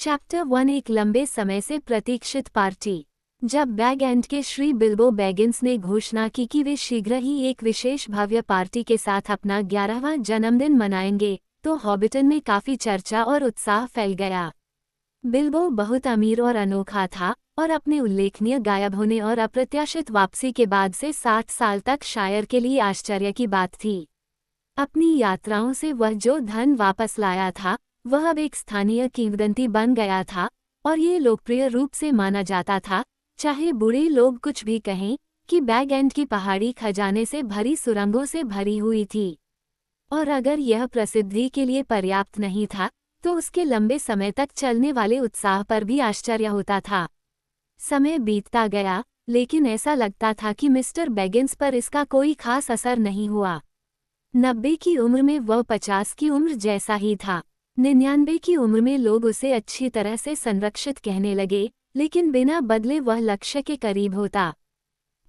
Chapter 1 एक लंबे समय से प्रतीक्षित पार्टी। जब बैग एंड के श्री बिल्बो बैगिंस ने घोषणा की कि वे शीघ्र ही एक विशेष भव्य पार्टी के साथ अपना 11वां जन्मदिन मनाएंगे, तो हॉबिटन में काफी चर्चा और उत्साह फैल गया। बिल्बो बहुत अमीर और अनोखा था और अपने उल्लेखनीय गायब होने और अप्रत्याशित वापसी के बाद से 60 साल तक शायर के लिए आश्चर्य की बात थी। अपनी यात्राओं से वह जो धन वापस लाया था वह अब एक स्थानीय किंवदंती बन गया था और ये लोकप्रिय रूप से माना जाता था, चाहे बुरे लोग कुछ भी कहें, कि बैग एंड की पहाड़ी खजाने से भरी सुरंगों से भरी हुई थी। और अगर यह प्रसिद्धि के लिए पर्याप्त नहीं था तो उसके लंबे समय तक चलने वाले उत्साह पर भी आश्चर्य होता था। समय बीतता गया, लेकिन ऐसा लगता था कि मिस्टर बैगिंस पर इसका कोई खास असर नहीं हुआ। 90 की उम्र में वह 50 की उम्र जैसा ही था। 99 की उम्र में लोग उसे अच्छी तरह से संरक्षित कहने लगे, लेकिन बिना बदले वह लक्ष्य के करीब होता।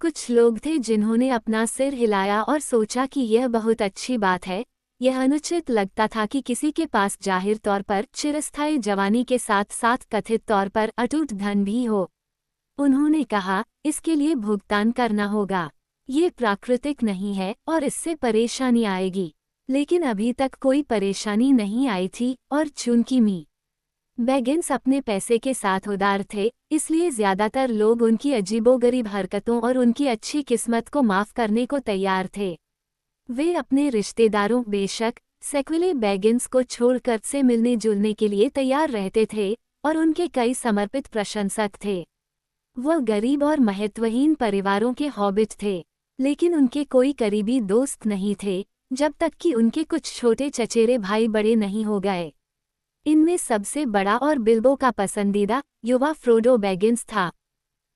कुछ लोग थे जिन्होंने अपना सिर हिलाया और सोचा कि यह बहुत अच्छी बात है। यह अनुचित लगता था कि किसी के पास जाहिर तौर पर चिरस्थायी जवानी के साथ साथ कथित तौर पर अटूट धन भी हो। उन्होंने कहा, इसके लिए भुगतान करना होगा। ये प्राकृतिक नहीं है और इससे परेशानी आएगी। लेकिन अभी तक कोई परेशानी नहीं आई थी और चूंकि मी बैगिंस अपने पैसे के साथ उदार थे, इसलिए ज्यादातर लोग उनकी अजीबोगरीब हरकतों और उनकी अच्छी किस्मत को माफ करने को तैयार थे। वे अपने रिश्तेदारों, बेशक सेक्विले बैगिंस को छोड़कर से मिलने जुलने के लिए तैयार रहते थे और उनके कई समर्पित प्रशंसक थे। वह गरीब और महत्वहीन परिवारों के हॉबिट थे, लेकिन उनके कोई करीबी दोस्त नहीं थे जब तक कि उनके कुछ छोटे चचेरे भाई बड़े नहीं हो गए। इनमें सबसे बड़ा और बिल्बो का पसंदीदा युवा फ्रोडो बैगिंस था।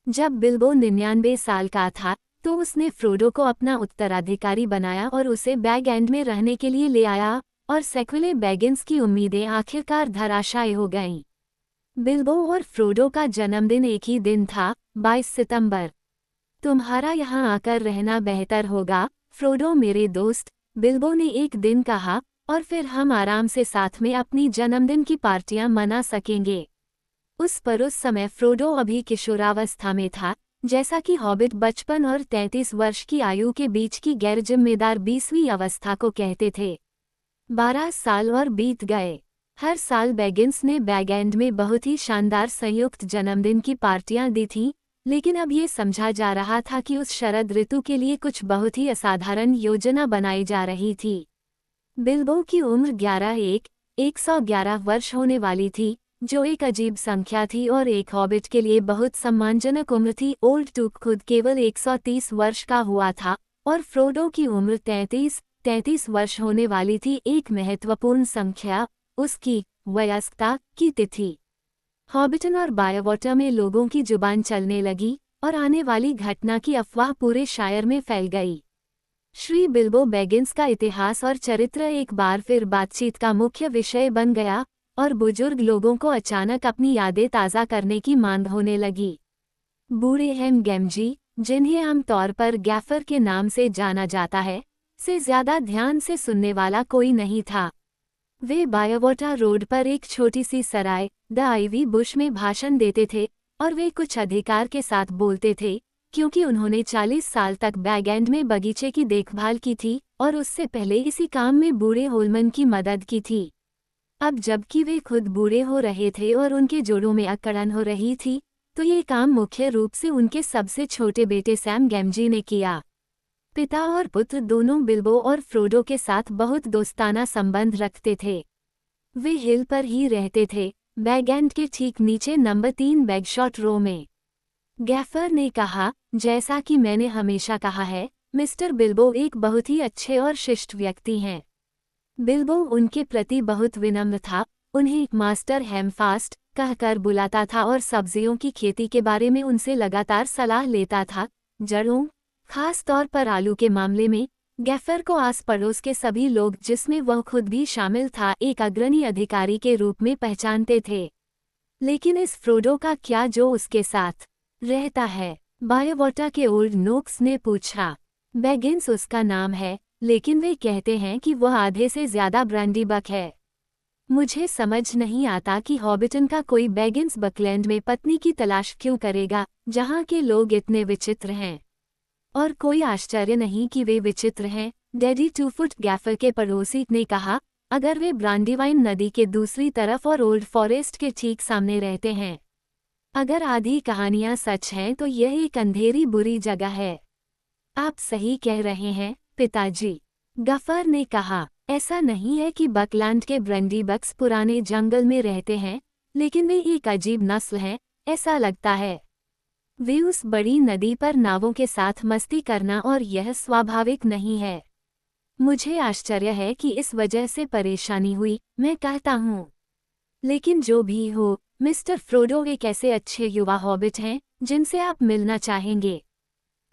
जब बिल्बो 99 साल का था तो उसने फ्रोडो को अपना उत्तराधिकारी बनाया और उसे बैग एंड में रहने के लिए ले आया, और सेक्विले बैगिंस की उम्मीदें आखिरकार धराशायी हो गईं। बिल्बो और फ्रोडो का जन्मदिन एक ही दिन था, 22 सितंबर। तुम्हारा यहाँ आकर रहना बेहतर होगा, फ्रोडो मेरे दोस्त, बिल्बो ने एक दिन कहा, और फिर हम आराम से साथ में अपनी जन्मदिन की पार्टियां मना सकेंगे। उस समय फ्रोडो अभी किशोरावस्था में था, जैसा कि हॉबिट बचपन और 33 वर्ष की आयु के बीच की गैर जिम्मेदार 20वीं अवस्था को कहते थे। 12 साल और बीत गए। हर साल बैगिंस ने बैग एंड में बहुत ही शानदार संयुक्त जन्मदिन की पार्टियां दी थीं, लेकिन अब ये समझा जा रहा था कि उस शरद ऋतु के लिए कुछ बहुत ही असाधारण योजना बनाई जा रही थी। बिल्बो की उम्र 111 वर्ष होने वाली थी, जो एक अजीब संख्या थी और एक हॉबिट के लिए बहुत सम्मानजनक उम्र थी। ओल्ड टूक खुद केवल 130 वर्ष का हुआ था और फ्रोडो की उम्र 33 वर्ष होने वाली थी। एक महत्वपूर्ण संख्या, उसकी वयस्कता की तिथि। हॉबिटन और बायवॉटर में लोगों की जुबान चलने लगी और आने वाली घटना की अफवाह पूरे शायर में फैल गई। श्री बिल्बो बैगिंस का इतिहास और चरित्र एक बार फिर बातचीत का मुख्य विषय बन गया और बुजुर्ग लोगों को अचानक अपनी यादें ताज़ा करने की मांग होने लगी। बूढ़े हेम गैमजी, जिन्हें आमतौर पर गैफर के नाम से जाना जाता है, से ज्यादा ध्यान से सुनने वाला कोई नहीं था। वे बायवॉटर रोड पर एक छोटी सी सराय, द आइवी बुश में भाषण देते थे और वे कुछ अधिकार के साथ बोलते थे, क्योंकि उन्होंने 40 साल तक बैग एंड में बगीचे की देखभाल की थी और उससे पहले इसी काम में बूढ़े होलमन की मदद की थी। अब जबकि वे खुद बूढ़े हो रहे थे और उनके जोड़ों में अकड़न हो रही थी, तो ये काम मुख्य रूप से उनके सबसे छोटे बेटे सैम गैमजी ने किया। पिता और पुत्र दोनों बिल्बो और फ्रोडो के साथ बहुत दोस्ताना संबंध रखते थे। वे हिल पर ही रहते थे, बैग एंड के ठीक नीचे नंबर 3 बैगशॉट रो में। गैफर ने कहा, जैसा कि मैंने हमेशा कहा है, मिस्टर बिल्बो एक बहुत ही अच्छे और शिष्ट व्यक्ति हैं। बिल्बो उनके प्रति बहुत विनम्र था, उन्हें मास्टर हैमफास्ट कहकर बुलाता था और सब्जियों की खेती के बारे में उनसे लगातार सलाह लेता था। जड़ों, खास तौर पर आलू के मामले में, गैफर को आस पड़ोस के सभी लोग, जिसमें वह खुद भी शामिल था, एक अग्रणी अधिकारी के रूप में पहचानते थे। लेकिन इस फ्रोडो का क्या जो उसके साथ रहता है? बायवॉटर के ओल्ड नोक्स ने पूछा। बैगिंस उसका नाम है, लेकिन वे कहते हैं कि वह आधे से ज्यादा ब्रांडी बक है। मुझे समझ नहीं आता कि हॉबिटन का कोई बैगिंस बकलैंड में पत्नी की तलाश क्यों करेगा, जहाँ के लोग इतने विचित्र हैं। और कोई आश्चर्य नहीं कि वे विचित्र हैं, डैडी 2 फुट गैफर के पड़ोसी ने कहा, अगर वे ब्रांडीवाइन नदी के दूसरी तरफ और ओल्ड फॉरेस्ट के ठीक सामने रहते हैं। अगर आधी कहानियां सच हैं तो यह एक अंधेरी बुरी जगह है। आप सही कह रहे हैं, पिताजी, गफर ने कहा। ऐसा नहीं है कि बकलैंड के ब्रंडी बक्स पुराने जंगल में रहते हैं, लेकिन वे एक अजीब नस्ल हैं, ऐसा लगता है। वे उस बड़ी नदी पर नावों के साथ मस्ती करना, और यह स्वाभाविक नहीं है। मुझे आश्चर्य है कि इस वजह से परेशानी हुई, मैं कहता हूँ। लेकिन जो भी हो, मिस्टर फ्रोडो एक ऐसे अच्छे युवा हॉबिट हैं जिनसे आप मिलना चाहेंगे।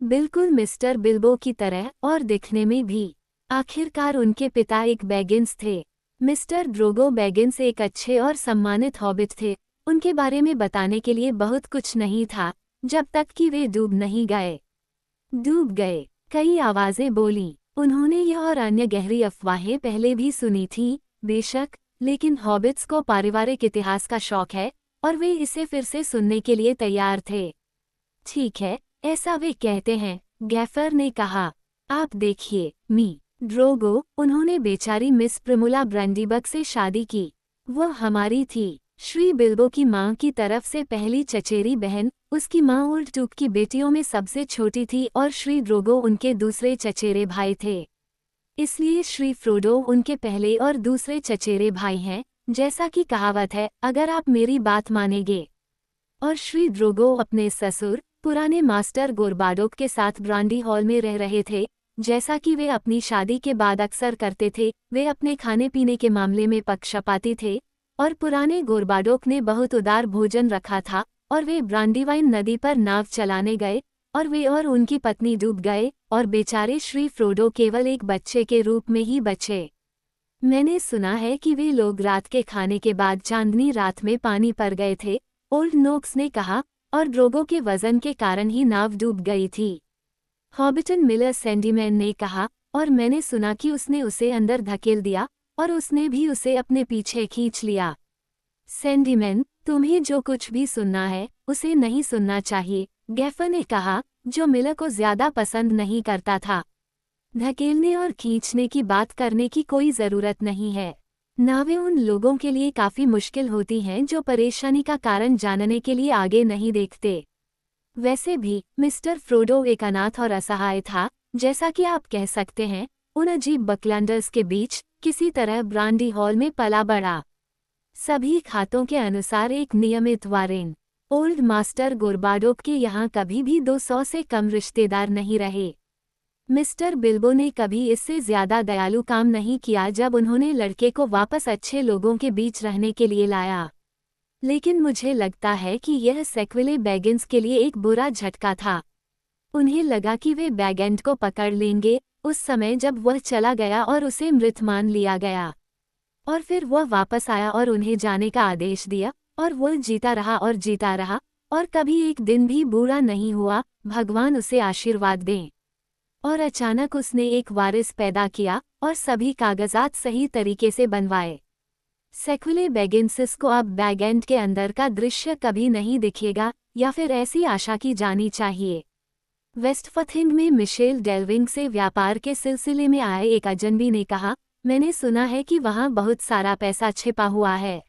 बिल्कुल मिस्टर बिल्बो की तरह, और दिखने में भी। आखिरकार उनके पिता एक बैगिंस थे। मिस्टर ड्रोगो बैगिंस एक अच्छे और सम्मानित हॉबिट थे। उनके बारे में बताने के लिए बहुत कुछ नहीं था, जब तक कि वे डूब नहीं गए। डूब गए, कई आवाजें बोलीं। उन्होंने यह और अन्य गहरी अफवाहें पहले भी सुनी थीं, बेशक, लेकिन हॉबिट्स को पारिवारिक इतिहास का शौक है, और वे इसे फिर से सुनने के लिए तैयार थे। ठीक है, ऐसा वे कहते हैं, गैफर ने कहा। आप देखिए, मी ड्रोगो, उन्होंने बेचारी मिस प्रिमुला ब्रंडीबक से शादी की। वह हमारी थी, श्री बिल्बो की माँ की तरफ से पहली चचेरी बहन। उसकी माँ ओल्ड टूक की बेटियों में सबसे छोटी थी, और श्री ड्रोगो उनके दूसरे चचेरे भाई थे। इसलिए श्री फ्रोडो उनके पहले और दूसरे चचेरे भाई हैं, जैसा कि कहावत है, अगर आप मेरी बात मानेंगे। और श्री ड्रोगो अपने ससुर, पुराने मास्टर गोरबाडोक के साथ ब्रांडी हॉल में रह रहे थे, जैसा कि वे अपनी शादी के बाद अक्सर करते थे। वे अपने खाने पीने के मामले में पक्षपाती थे, और पुराने गोरबाडोक ने बहुत उदार भोजन रखा था, और वे ब्रांडीवाइन नदी पर नाव चलाने गए, और वे और उनकी पत्नी डूब गए, और बेचारे श्री फ्रोडो केवल एक बच्चे के रूप में ही बचे। मैंने सुना है कि वे लोग रात के खाने के बाद चांदनी रात में पानी पर गए थे, ओल्ड नोक्स ने कहा, और ड्रोगो के वजन के कारण ही नाव डूब गई थी। हॉबिटन मिलर सैंडीमैन ने कहा, और मैंने सुना कि उसने उसे अंदर धकेल दिया, और उसने भी उसे अपने पीछे खींच लिया। सैंडीमैन, तुम्हें जो कुछ भी सुनना है, उसे नहीं सुनना चाहिए, गैफर ने कहा, जो मिलर को ज्यादा पसंद नहीं करता था। धकेलने और खींचने की बात करने की कोई जरूरत नहीं है। नावें उन लोगों के लिए काफी मुश्किल होती हैं जो परेशानी का कारण जानने के लिए आगे नहीं देखते। वैसे भी, मिस्टर फ्रोडो एक अनाथ और असहाय था, जैसा कि आप कह सकते हैं, उन अजीब बकलैंडर्स के बीच, किसी तरह ब्रांडी हॉल में पला बढ़ा। सभी खातों के अनुसार एक नियमित वारेन। ओल्ड मास्टर गोरबाडोक के यहाँ कभी भी 200 से कम रिश्तेदार नहीं रहे। मिस्टर बिल्बो ने कभी इससे ज्यादा दयालु काम नहीं किया जब उन्होंने लड़के को वापस अच्छे लोगों के बीच रहने के लिए लाया। लेकिन मुझे लगता है कि यह सेक्विले बैगिंस के लिए एक बुरा झटका था। उन्हें लगा कि वे बैगेंड को पकड़ लेंगे, उस समय जब वह चला गया और उसे मृत मान लिया गया। और फिर वह वापस आया और उन्हें जाने का आदेश दिया, और वह जीता रहा और जीता रहा, और कभी एक दिन भी बुरा नहीं हुआ, भगवान उसे आशीर्वाद दें। और अचानक उसने एक वारिस पैदा किया, और सभी कागजात सही तरीके से बनवाए। सेक्विले बैगिंसिस को अब बैगेंड के अंदर का दृश्य कभी नहीं दिखेगा, या फिर ऐसी आशा की जानी चाहिए। वेस्टफथिंग में मिशेल डेल्विंग से व्यापार के सिलसिले में आए एक अजनबी ने कहा, मैंने सुना है कि वहाँ बहुत सारा पैसा छिपा हुआ है।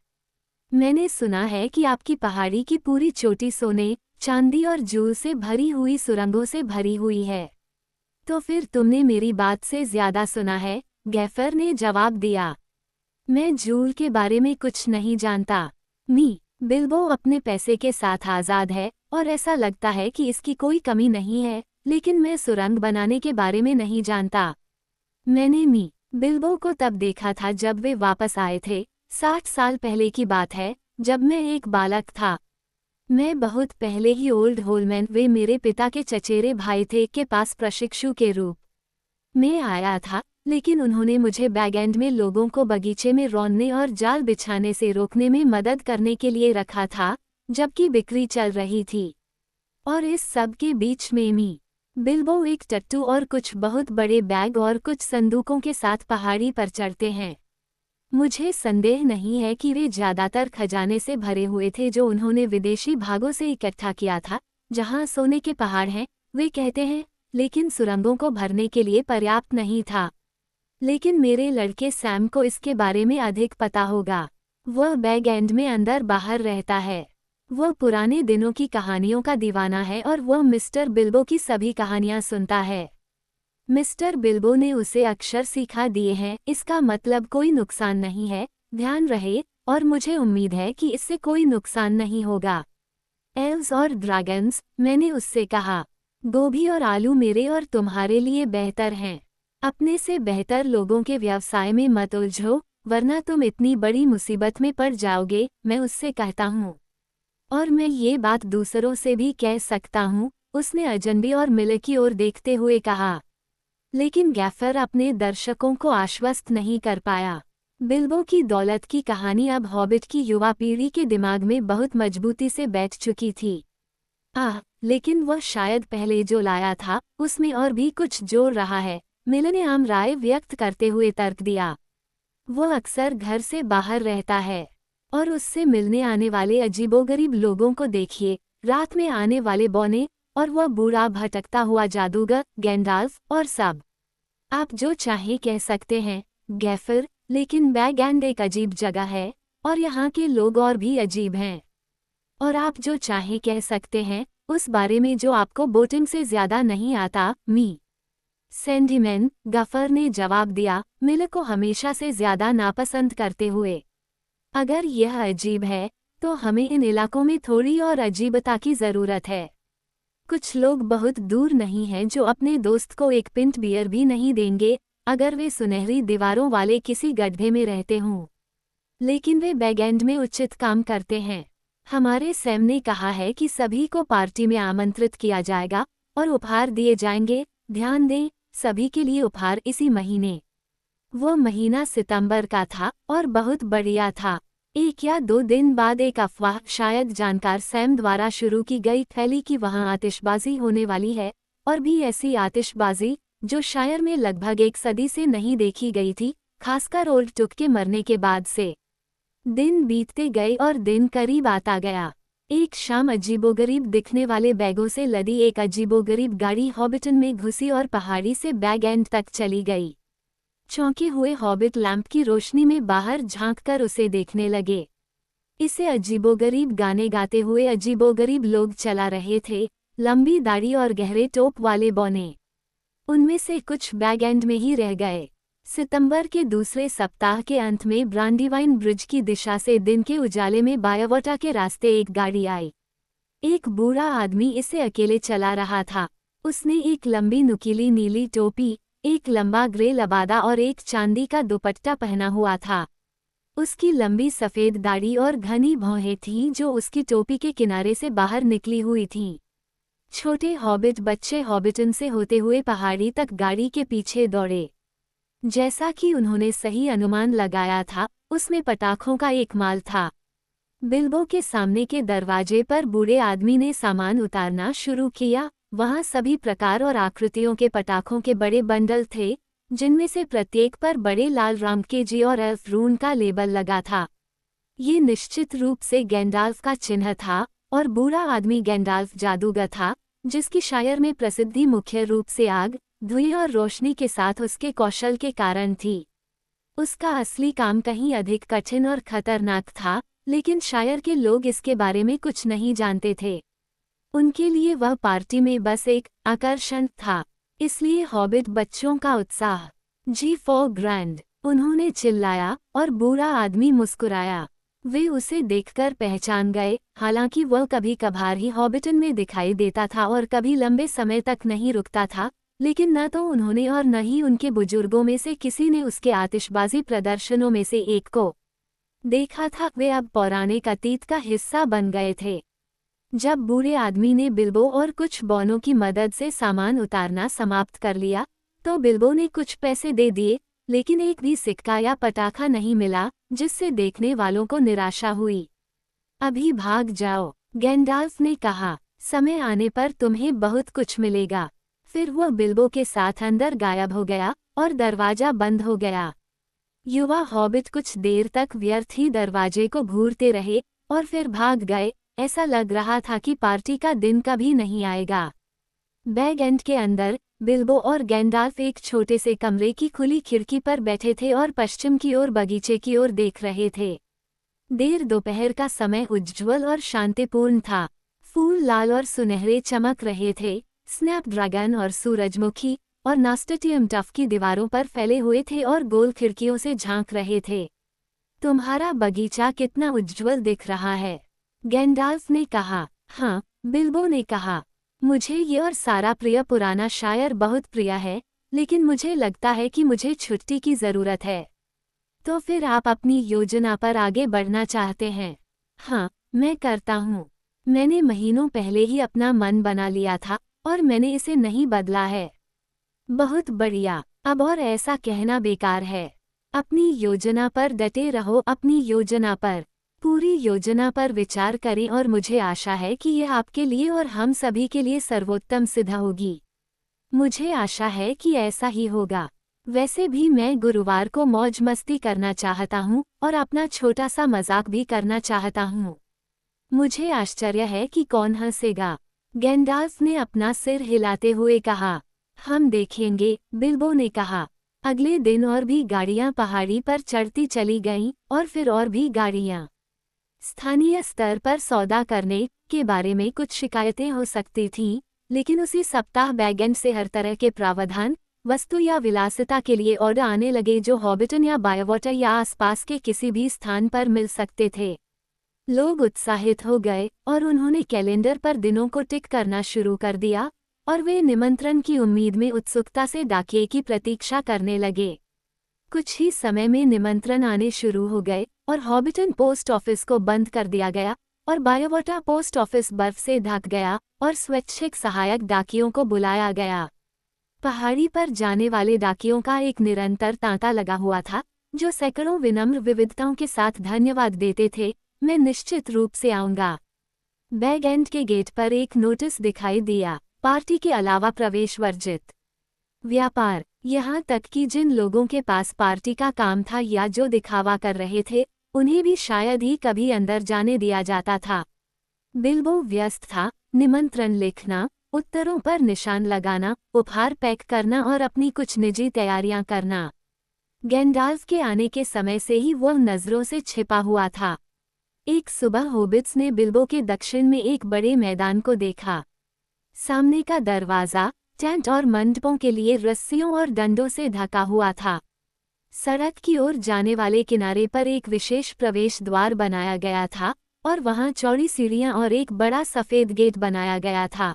मैंने सुना है कि आपकी पहाड़ी की पूरी चोटी सोने, चांदी और जूल से भरी हुई सुरंगों से भरी हुई है। तो फिर तुमने मेरी बात से ज्यादा सुना है, गैफर ने जवाब दिया। मैं जूल के बारे में कुछ नहीं जानता। मी बिल्बो अपने पैसे के साथ आज़ाद है, और ऐसा लगता है कि इसकी कोई कमी नहीं है, लेकिन मैं सुरंग बनाने के बारे में नहीं जानता। मैंने मी बिल्बो को तब देखा था जब वे वापस आए थे, 60 साल पहले की बात है, जब मैं एक बालक था। मैं बहुत पहले ही ओल्ड होलमैन, वे मेरे पिता के चचेरे भाई थे, के पास प्रशिक्षु के रूप में आया था, लेकिन उन्होंने मुझे बैगेंड में लोगों को बगीचे में रौंदने और जाल बिछाने से रोकने में मदद करने के लिए रखा था, जबकि बिक्री चल रही थी। और इस सब के बीच में मी बिल्बो एक टट्टू और कुछ बहुत बड़े बैग और कुछ संदूकों के साथ पहाड़ी पर चढ़ते हैं। मुझे संदेह नहीं है कि वे ज्यादातर खजाने से भरे हुए थे जो उन्होंने विदेशी भागों से इकट्ठा किया था, जहां सोने के पहाड़ हैं, वे कहते हैं, लेकिन सुरंगों को भरने के लिए पर्याप्त नहीं था। लेकिन मेरे लड़के सैम को इसके बारे में अधिक पता होगा। वह बैग एंड में अंदर बाहर रहता है। वह पुराने दिनों की कहानियों का दीवाना है और वह मिस्टर बिल्बो की सभी कहानियां सुनता है। मिस्टर बिल्बो ने उसे अक्षर सिखा दिए हैं, इसका मतलब कोई नुकसान नहीं है, ध्यान रहे, और मुझे उम्मीद है कि इससे कोई नुकसान नहीं होगा। एल्व्स और ड्रैगन्स, मैंने उससे कहा, गोभी और आलू मेरे और तुम्हारे लिए बेहतर हैं। अपने से बेहतर लोगों के व्यवसाय में मत उलझो, वरना तुम इतनी बड़ी मुसीबत में पड़ जाओगे, मैं उससे कहता हूँ। और मैं ये बात दूसरों से भी कह सकता हूँ, उसने अजनबी और मिले की ओर देखते हुए कहा। लेकिन गैफर अपने दर्शकों को आश्वस्त नहीं कर पाया। बिल्बो की दौलत की कहानी अब हॉबिट की युवा पीढ़ी के दिमाग में बहुत मजबूती से बैठ चुकी थी। लेकिन वह शायद पहले जो लाया था, उसमें और भी कुछ जोड़ रहा है, मिले ने आम राय व्यक्त करते हुए तर्क दिया। वह अक्सर घर से बाहर रहता है, और उससे मिलने आने वाले अजीबोगरीब लोगों को देखिए, रात में आने वाले बौने, और वह बूढ़ा भटकता हुआ जादूगर गैंडाल्फ और सब। आप जो चाहे कह सकते हैं, गैफर, लेकिन बैग एंड एक अजीब जगह है, और यहाँ के लोग और भी अजीब हैं। और आप जो चाहे कह सकते हैं, उस बारे में जो आपको बोटिंग से ज्यादा नहीं आता, मी सेंडिमैन, गफर ने जवाब दिया, मिल को हमेशा से ज्यादा नापसंद करते हुए। अगर यह अजीब है, तो हमें इन इलाकों में थोड़ी और अजीबता की जरूरत है। कुछ लोग बहुत दूर नहीं हैं जो अपने दोस्त को एक पिंट बियर भी नहीं देंगे, अगर वे सुनहरी दीवारों वाले किसी गड्ढे में रहते हों। लेकिन वे बैग एंड में उचित काम करते हैं। हमारे सैम ने कहा है कि सभी को पार्टी में आमंत्रित किया जाएगा, और उपहार दिए जाएंगे, ध्यान दें, सभी के लिए उपहार इसी महीने। वो महीना सितंबर का था, और बहुत बढ़िया था। 1 या 2 दिन बाद एक अफवाह, शायद जानकार सैम द्वारा शुरू की गई, फैली कि वहां आतिशबाजी होने वाली है, और भी ऐसी आतिशबाजी, जो शायर में लगभग 1 सदी से नहीं देखी गई थी, खासकर ओल्ड टुक के मरने के बाद से। दिन बीतते गए और दिन करीब आता गया। एक शाम अजीबोगरीब दिखने वाले बैगों से लदी एक अजीबोगरीब गाड़ी हॉबिटन में घुसी और पहाड़ी से बैग एंड तक चली गई। चौंके हुए हॉबिट लैंप की रोशनी में बाहर झांककर उसे देखने लगे। इसे अजीबोगरीब गाने गाते हुए अजीबोगरीब लोग चला रहे थे, लंबी दाढ़ी और गहरे टोप वाले बौने। उनमें से कुछ बैग एंड में ही रह गए। सितंबर के दूसरे सप्ताह के अंत में ब्रांडीवाइन ब्रिज की दिशा से दिन के उजाले में बायावोटा के रास्ते एक गाड़ी आई। एक बूढ़ा आदमी इसे अकेले चला रहा था। उसने एक लंबी नुकीली नीली टोपी, एक लंबा ग्रे लबादा और एक चांदी का दुपट्टा पहना हुआ था। उसकी लंबी सफेद दाढ़ी और घनी भौहें थीं जो उसकी टोपी के किनारे से बाहर निकली हुई थीं। छोटे हॉबिट बच्चे हॉबिटन से होते हुए पहाड़ी तक गाड़ी के पीछे दौड़े। जैसा कि उन्होंने सही अनुमान लगाया था, उसमें पटाखों का एक माल था। बिल्बो के सामने के दरवाजे पर बूढ़े आदमी ने सामान उतारना शुरू किया। वहां सभी प्रकार और आकृतियों के पटाखों के बड़े बंडल थे, जिनमें से प्रत्येक पर बड़े लाल रामकेजी और एल्फ रून का लेबल लगा था। ये निश्चित रूप से गैंडाल्फ का चिन्ह था, और बूढ़ा आदमी गैंडाल्फ जादूगर था, जिसकी शायर में प्रसिद्धि मुख्य रूप से आग, धुएं और रोशनी के साथ उसके कौशल के कारण थी। उसका असली काम कहीं अधिक कठिन और खतरनाक था, लेकिन शायर के लोग इसके बारे में कुछ नहीं जानते थे। उनके लिए वह पार्टी में बस एक आकर्षण था। इसलिए हॉबिट बच्चों का उत्साह, जी फॉर ग्रैंड, उन्होंने चिल्लाया, और बूढ़ा आदमी मुस्कुराया। वे उसे देखकर पहचान गए, हालांकि वह कभी कभार ही हॉबिटन में दिखाई देता था और कभी लंबे समय तक नहीं रुकता था, लेकिन न तो उन्होंने और न ही उनके बुजुर्गों में से किसी ने उसके आतिशबाजी प्रदर्शनों में से एक को देखा था। वे अब पौराणिक अतीत का हिस्सा बन गए थे। जब बूढ़े आदमी ने बिल्बो और कुछ बौनों की मदद से सामान उतारना समाप्त कर लिया, तो बिल्बो ने कुछ पैसे दे दिए, लेकिन एक भी सिक्का या पटाखा नहीं मिला, जिससे देखने वालों को निराशा हुई। अभी भाग जाओ, गैंडाल्फ ने कहा, समय आने पर तुम्हें बहुत कुछ मिलेगा। फिर वह बिल्बो के साथ अंदर गायब हो गया, और दरवाजा बंद हो गया। युवा हॉबिट कुछ देर तक व्यर्थ ही दरवाजे को घूरते रहे और फिर भाग गए। ऐसा लग रहा था कि पार्टी का दिन कभी नहीं आएगा। बैग एंड के अंदर बिल्बो और गैंडाल्फ एक छोटे से कमरे की खुली खिड़की पर बैठे थे और पश्चिम की ओर बगीचे की ओर देख रहे थे। देर दोपहर का समय उज्ज्वल और शांतिपूर्ण था। फूल लाल और सुनहरे चमक रहे थे। स्नैपड्रैगन और सूरजमुखी और नास्टेटियम टफ की दीवारों पर फैले हुए थे और गोल खिड़कियों से झांक रहे थे। तुम्हारा बगीचा कितना उज्ज्वल दिख रहा है, गैंडाल्फ ने कहा। हाँ, बिल्बो ने कहा, मुझे ये और सारा प्रिय पुराना शायर बहुत प्रिय है, लेकिन मुझे लगता है कि मुझे छुट्टी की ज़रूरत है। तो फिर आप अपनी योजना पर आगे बढ़ना चाहते हैं? हाँ, मैं करता हूँ। मैंने महीनों पहले ही अपना मन बना लिया था और मैंने इसे नहीं बदला है। बहुत बढ़िया, अब और ऐसा कहना बेकार है। अपनी योजना पर डटे रहो, अपनी योजना पर, पूरी योजना पर विचार करें और मुझे आशा है कि यह आपके लिए और हम सभी के लिए सर्वोत्तम सिद्ध होगी। मुझे आशा है कि ऐसा ही होगा। वैसे भी मैं गुरुवार को मौज मस्ती करना चाहता हूँ और अपना छोटा सा मजाक भी करना चाहता हूँ। मुझे आश्चर्य है कि कौन हंसेगा, गैंडाल्फ ने अपना सिर हिलाते हुए कहा। हम देखेंगे, बिल्बो ने कहा। अगले दिन और भी गाड़ियां पहाड़ी पर चढ़ती चली गईं और फिर और भी गाड़ियां। स्थानीय स्तर पर सौदा करने के बारे में कुछ शिकायतें हो सकती थीं, लेकिन उसी सप्ताह बैग एंड से हर तरह के प्रावधान, वस्तु या विलासिता के लिए ऑर्डर आने लगे जो हॉबिटन या बायवॉटर या आसपास के किसी भी स्थान पर मिल सकते थे। लोग उत्साहित हो गए और उन्होंने कैलेंडर पर दिनों को टिक करना शुरू कर दिया और वे निमंत्रण की उम्मीद में उत्सुकता से डाकिये की प्रतीक्षा करने लगे। कुछ ही समय में निमंत्रण आने शुरू हो गए और हॉबिटन पोस्ट ऑफिस को बंद कर दिया गया और बायोवॉटर पोस्ट ऑफिस बर्फ से ढक गया और स्वैच्छिक सहायक डाकियों को बुलाया गया। पहाड़ी पर जाने वाले डाकियों का एक निरंतर तांता लगा हुआ था, जो सैकड़ों विनम्र विविधताओं के साथ धन्यवाद देते थे, मैं निश्चित रूप से आऊंगा। बैग एंड के गेट पर एक नोटिस दिखाई दिया, पार्टी के अलावा प्रवेश वर्जित। व्यापार, यहाँ तक कि जिन लोगों के पास पार्टी का काम था या जो दिखावा कर रहे थे, उन्हें भी शायद ही कभी अंदर जाने दिया जाता था। बिल्बो व्यस्त था, निमंत्रण लिखना, उत्तरों पर निशान लगाना, उपहार पैक करना और अपनी कुछ निजी तैयारियां करना। गैंडाल्फ के आने के समय से ही वह नजरों से छिपा हुआ था। एक सुबह होबिट्स ने बिल्बो के दक्षिण में एक बड़े मैदान को देखा। सामने का दरवाजा टेंट और मंडपों के लिए रस्सियों और डंडों से ढका हुआ था। सड़क की ओर जाने वाले किनारे पर एक विशेष प्रवेश द्वार बनाया गया था और वहां चौड़ी सीढ़ियां और एक बड़ा सफेद गेट बनाया गया था।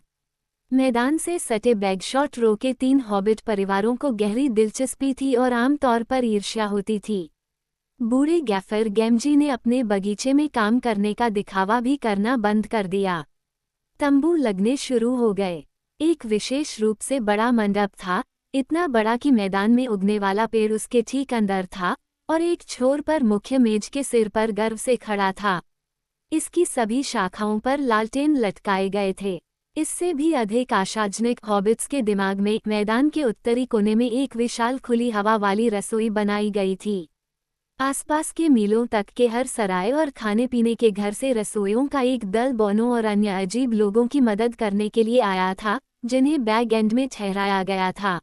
मैदान से सटे बैगशॉट रो के 3 हॉबिट परिवारों को गहरी दिलचस्पी थी और आमतौर पर ईर्ष्या होती थी। बूढ़े गैफर गैमजी ने अपने बगीचे में काम करने का दिखावा भी करना बंद कर दिया। तंबू लगने शुरू हो गए। एक विशेष रूप से बड़ा मंडप था, इतना बड़ा कि मैदान में उगने वाला पेड़ उसके ठीक अंदर था और एक छोर पर मुख्य मेज के सिर पर गर्व से खड़ा था। इसकी सभी शाखाओं पर लालटेन लटकाए गए थे। इससे भी अधिक आशाजनक हॉबिट्स के दिमाग में मैदान के उत्तरी कोने में एक विशाल खुली हवा वाली रसोई बनाई गई थी। आसपास के मीलों तक के हर सराय और खाने पीने के घर से रसोइयों का एक दल बोनों और अन्य अजीब लोगों की मदद करने के लिए आया था, जिन्हें बैग एंड में ठहराया गया था।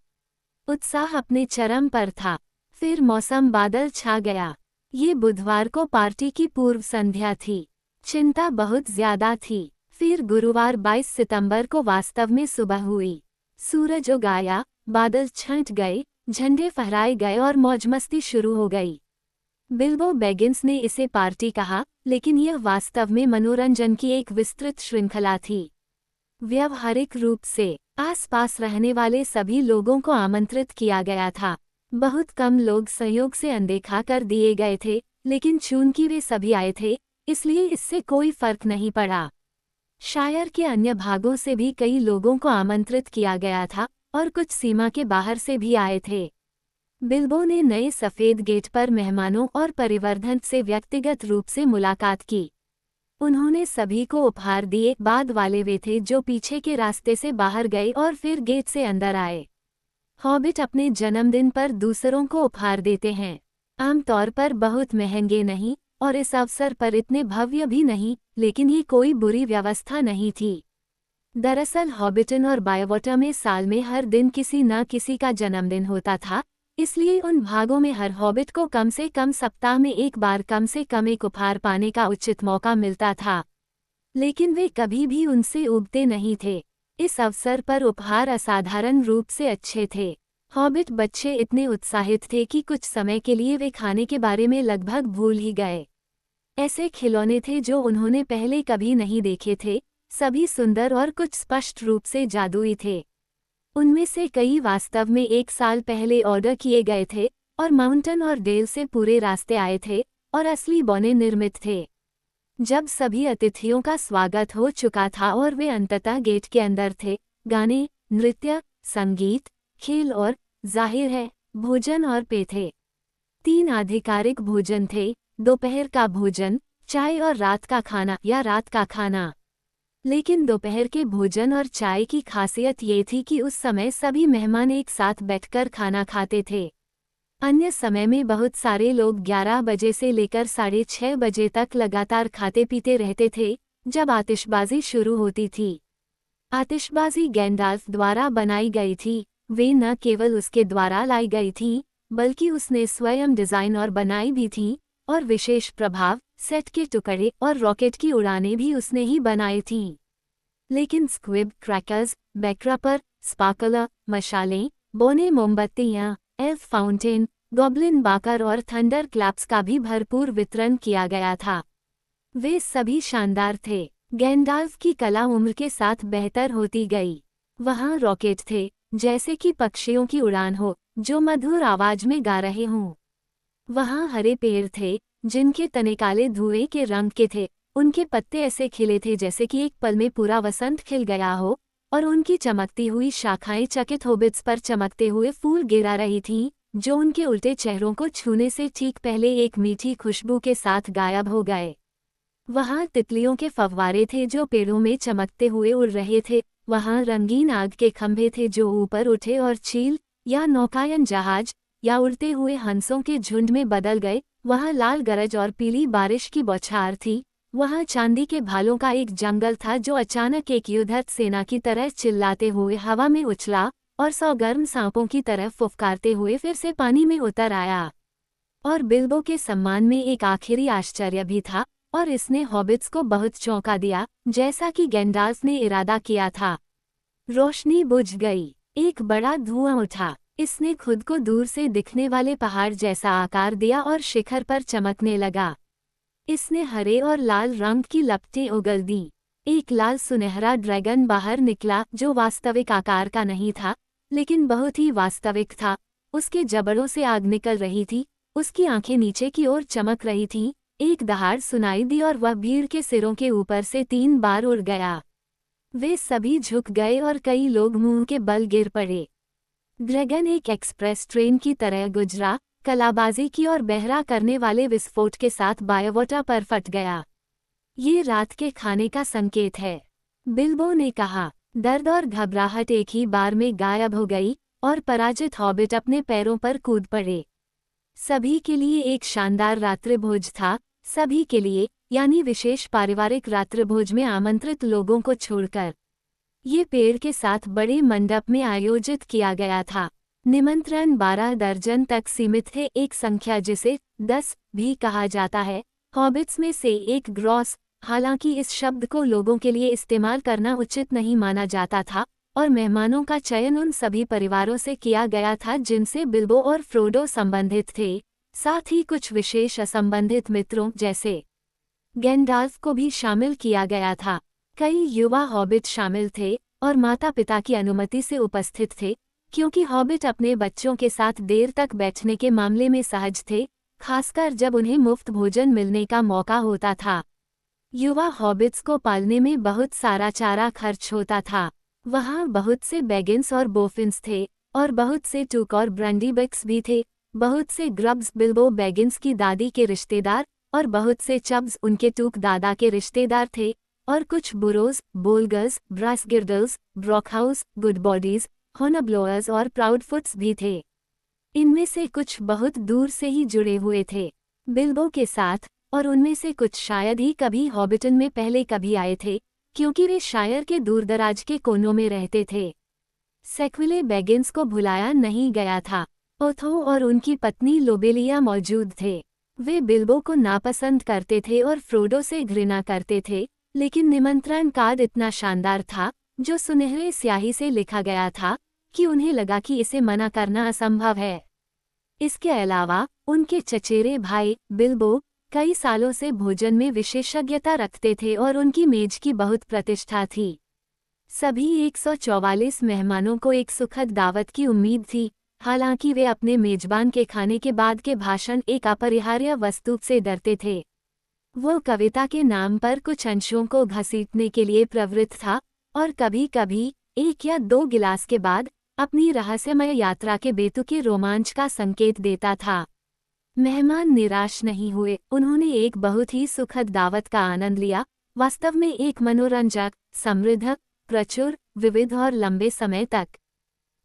उत्साह अपने चरम पर था। फिर मौसम बादल छा गया। ये बुधवार को पार्टी की पूर्व संध्या थी। चिंता बहुत ज्यादा थी। फिर गुरुवार 22 सितंबर को वास्तव में सुबह हुई। सूरज उग आया, बादल छंट गए, झंडे फहराए गए और मौजमस्ती शुरू हो गई। बिल्बो बैगिंस ने इसे पार्टी कहा, लेकिन यह वास्तव में मनोरंजन की एक विस्तृत श्रृंखला थी। व्यावहारिक रूप से आसपास रहने वाले सभी लोगों को आमंत्रित किया गया था। बहुत कम लोग संयोग से अनदेखा कर दिए गए थे, लेकिन चूंकि वे सभी आए थे, इसलिए इससे कोई फर्क नहीं पड़ा। शायर के अन्य भागों से भी कई लोगों को आमंत्रित किया गया था और कुछ सीमा के बाहर से भी आए थे। बिल्बो ने नए सफ़ेद गेट पर मेहमानों और परिवर्धन से व्यक्तिगत रूप से मुलाकात की। उन्होंने सभी को उपहार दिए। बाद वाले वे थे जो पीछे के रास्ते से बाहर गए और फिर गेट से अंदर आए। हॉबिट अपने जन्मदिन पर दूसरों को उपहार देते हैं। आमतौर पर बहुत महंगे नहीं और इस अवसर पर इतने भव्य भी नहीं, लेकिन ये कोई बुरी व्यवस्था नहीं थी। दरअसल हॉबिटन और बायवॉटर में साल में हर दिन किसी न किसी का जन्मदिन होता था, इसलिए उन भागों में हर हॉबिट को कम से कम सप्ताह में एक बार कम से कम एक उपहार पाने का उचित मौका मिलता था। लेकिन वे कभी भी उनसे ऊबते नहीं थे। इस अवसर पर उपहार असाधारण रूप से अच्छे थे। हॉबिट बच्चे इतने उत्साहित थे कि कुछ समय के लिए वे खाने के बारे में लगभग भूल ही गए। ऐसे खिलौने थे जो उन्होंने पहले कभी नहीं देखे थे, सभी सुंदर और कुछ स्पष्ट रूप से जादुई थे। उनमें से कई वास्तव में एक साल पहले ऑर्डर किए गए थे और माउंटेन और डेल से पूरे रास्ते आए थे और असली बौने निर्मित थे। जब सभी अतिथियों का स्वागत हो चुका था और वे अंततः गेट के अंदर थे, गाने, नृत्य, संगीत, खेल और, जाहिर है, भोजन और पेय थे। 3 आधिकारिक भोजन थे, दोपहर का भोजन, चाय और रात का खाना या रात का खाना। लेकिन दोपहर के भोजन और चाय की खासियत ये थी कि उस समय सभी मेहमान एक साथ बैठकर खाना खाते थे। अन्य समय में बहुत सारे लोग 11 बजे से लेकर 6:30 बजे तक लगातार खाते पीते रहते थे, जब आतिशबाजी शुरू होती थी। आतिशबाजी गैंडाल्फ द्वारा बनाई गई थी, वे न केवल उसके द्वारा लाई गई थीं, बल्कि उसने स्वयं डिज़ाइन और बनाई भी थीं, और विशेष प्रभाव, सेट के टुकड़े और रॉकेट की उड़ानें भी उसने ही बनाई थीं। लेकिन स्क्विब क्रैकर्स, बैक्रपर, स्पार्कलर, मशालें, बोने मोमबत्तियाँ, एल्फ फाउंटेन, गॉब्लिन बाकर और थंडर क्लैप्स का भी भरपूर वितरण किया गया था। वे सभी शानदार थे। गैंडाल्फ की कला उम्र के साथ बेहतर होती गई। वहाँ रॉकेट थे, जैसे कि पक्षियों की उड़ान हो, जो मधुर आवाज में गा रहे हों। वहाँ हरे पेड़ थे, जिनके तने काले धुएं के रंग के थे, उनके पत्ते ऐसे खिले थे जैसे कि एक पल में पूरा वसंत खिल गया हो, और उनकी चमकती हुई शाखाएं चकित होबिट्स पर चमकते हुए फूल गिरा रही थीं, जो उनके उल्टे चेहरों को छूने से ठीक पहले एक मीठी खुशबू के साथ गायब हो गए। वहाँ तितलियों के फव्वारे थे जो पेड़ों में चमकते हुए उड़ रहे थे। वहाँ रंगीन आग के खंभे थे जो ऊपर उठे और चील या नौकायन जहाज या उड़ते हुए हंसों के झुंड में बदल गए। वहाँ लाल गरज और पीली बारिश की बौछार थी। वहाँ चांदी के भालों का एक जंगल था जो अचानक एक युद्धरत सेना की तरह चिल्लाते हुए हवा में उछला और 100 गर्म सांपों की तरह फुफकारते हुए फिर से पानी में उतर आया। और बिल्बो के सम्मान में एक आखिरी आश्चर्य भी था, और इसने हॉबिट्स को बहुत चौंका दिया, जैसा कि गैंडाल्फ ने इरादा किया था। रोशनी बुझ गई, एक बड़ा धुआं उठा। इसने खुद को दूर से दिखने वाले पहाड़ जैसा आकार दिया और शिखर पर चमकने लगा। इसने हरे और लाल रंग की लपटें उगल दी। एक लाल सुनहरा ड्रैगन बाहर निकला जो वास्तविक आकार का नहीं था, लेकिन बहुत ही वास्तविक था। उसके जबड़ों से आग निकल रही थी, उसकी आंखें नीचे की ओर चमक रही थीं। एक दहाड़ सुनाई दी और वह भीड़ के सिरों के ऊपर से 3 बार उड़ गया। वे सभी झुक गए और कई लोग मुंह के बल गिर पड़े। ड्रैगन एक एक्सप्रेस ट्रेन की तरह गुजरा, कलाबाजी की और बहरा करने वाले विस्फोट के साथ बायोवोटा पर फट गया। ये रात के खाने का संकेत है, बिल्बो ने कहा। दर्द और घबराहट एक ही बार में गायब हो गई और पराजित हॉबिट अपने पैरों पर कूद पड़े। सभी के लिए एक शानदार रात्रिभोज था, सभी के लिए, यानी विशेष पारिवारिक रात्रिभोज में आमंत्रित लोगों को छोड़कर। ये पेड़ के साथ बड़े मंडप में आयोजित किया गया था। निमंत्रण 12 दर्जन तक सीमित थे, एक संख्या जिसे 10 भी कहा जाता है। हॉबिट्स में से एक ग्रॉस, हालांकि इस शब्द को लोगों के लिए इस्तेमाल करना उचित नहीं माना जाता था, और मेहमानों का चयन उन सभी परिवारों से किया गया था जिनसे बिल्बो और फ्रोडो संबंधित थे, साथ ही कुछ विशेष असंबंधित मित्रों जैसे गैंडाल्फ को भी शामिल किया गया था। कई युवा हॉबिट शामिल थे और माता-पिता की अनुमति से उपस्थित थे, क्योंकि हॉबिट अपने बच्चों के साथ देर तक बैठने के मामले में सहज थे, खासकर जब उन्हें मुफ्त भोजन मिलने का मौका होता था। युवा हॉबिट्स को पालने में बहुत सारा चारा खर्च होता था। वहाँ बहुत से बैगिंस और बोफिन्स थे, और बहुत से टूक और ब्रंडीबिक्स भी थे। बहुत से ग्रब्स बिल्बो बैगिंस की दादी के रिश्तेदार, और बहुत से चब्स उनके टूक दादा के रिश्तेदार थे, और कुछ बुरोज, बोलगर्स, ब्रासगिर्डल्स, ब्रॉकहाउस, गुडबॉडीज, होनब्लोअर्स और प्राउडफुट्स भी थे। इनमें से कुछ बहुत दूर से ही जुड़े हुए थे बिल्बो के साथ, और उनमें से कुछ शायद ही कभी हॉबिटन में पहले कभी आए थे, क्योंकि वे शायर के दूरदराज के कोनों में रहते थे। सेक्विले बैगिंस को भुलाया नहीं गया था। ओथो और उनकी पत्नी लोबेलिया मौजूद थे। वे बिल्बो को नापसंद करते थे और फ्रोडो से घृणा करते थे, लेकिन निमंत्रण कार्ड इतना शानदार था, जो सुनहरे स्याही से लिखा गया था, कि उन्हें लगा कि इसे मना करना असंभव है। इसके अलावा उनके चचेरे भाई बिल्बो कई सालों से भोजन में विशेषज्ञता रखते थे और उनकी मेज की बहुत प्रतिष्ठा थी। सभी 144 मेहमानों को एक सुखद दावत की उम्मीद थी, हालांकि वे अपने मेजबान के खाने के बाद के भाषण एक अपरिहार्य वस्तु से डरते थे। वो कविता के नाम पर कुछ अंशों को घसीटने के लिए प्रवृत्त था, और कभी-कभी 1 या 2 गिलास के बाद अपनी रहस्यमय यात्रा के बेतुके रोमांच का संकेत देता था। मेहमान निराश नहीं हुए, उन्होंने एक बहुत ही सुखद दावत का आनंद लिया, वास्तव में एक मनोरंजक, समृद्ध, प्रचुर, विविध और लंबे समय तक।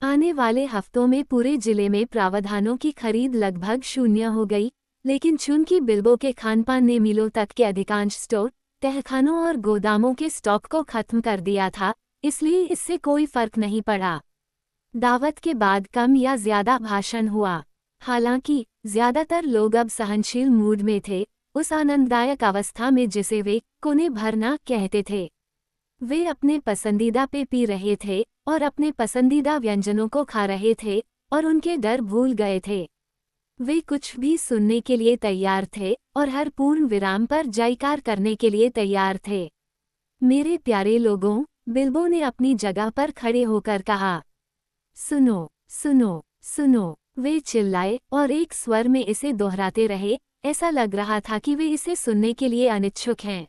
आने वाले हफ्तों में पूरे जिले में प्रावधानों की खरीद लगभग शून्य हो गई, लेकिन चूंकि बिल्बो के खानपान ने मीलों तक के अधिकांश स्टोर, तहखानों और गोदामों के स्टॉक को खत्म कर दिया था, इसलिए इससे कोई फर्क नहीं पड़ा। दावत के बाद कम या ज्यादा भाषण हुआ। हालांकि ज्यादातर लोग अब सहनशील मूड में थे, उस आनंददायक अवस्था में जिसे वे कोने भरना कहते थे। वे अपने पसंदीदा पे पी रहे थे और अपने पसंदीदा व्यंजनों को खा रहे थे और उनके डर भूल गए थे। वे कुछ भी सुनने के लिए तैयार थे और हर पूर्ण विराम पर जयकार करने के लिए तैयार थे। मेरे प्यारे लोगों, बिल्बो ने अपनी जगह पर खड़े होकर कहा, सुनो, सुनो, सुनो। वे चिल्लाए और एक स्वर में इसे दोहराते रहे, ऐसा लग रहा था कि वे इसे सुनने के लिए अनिच्छुक हैं।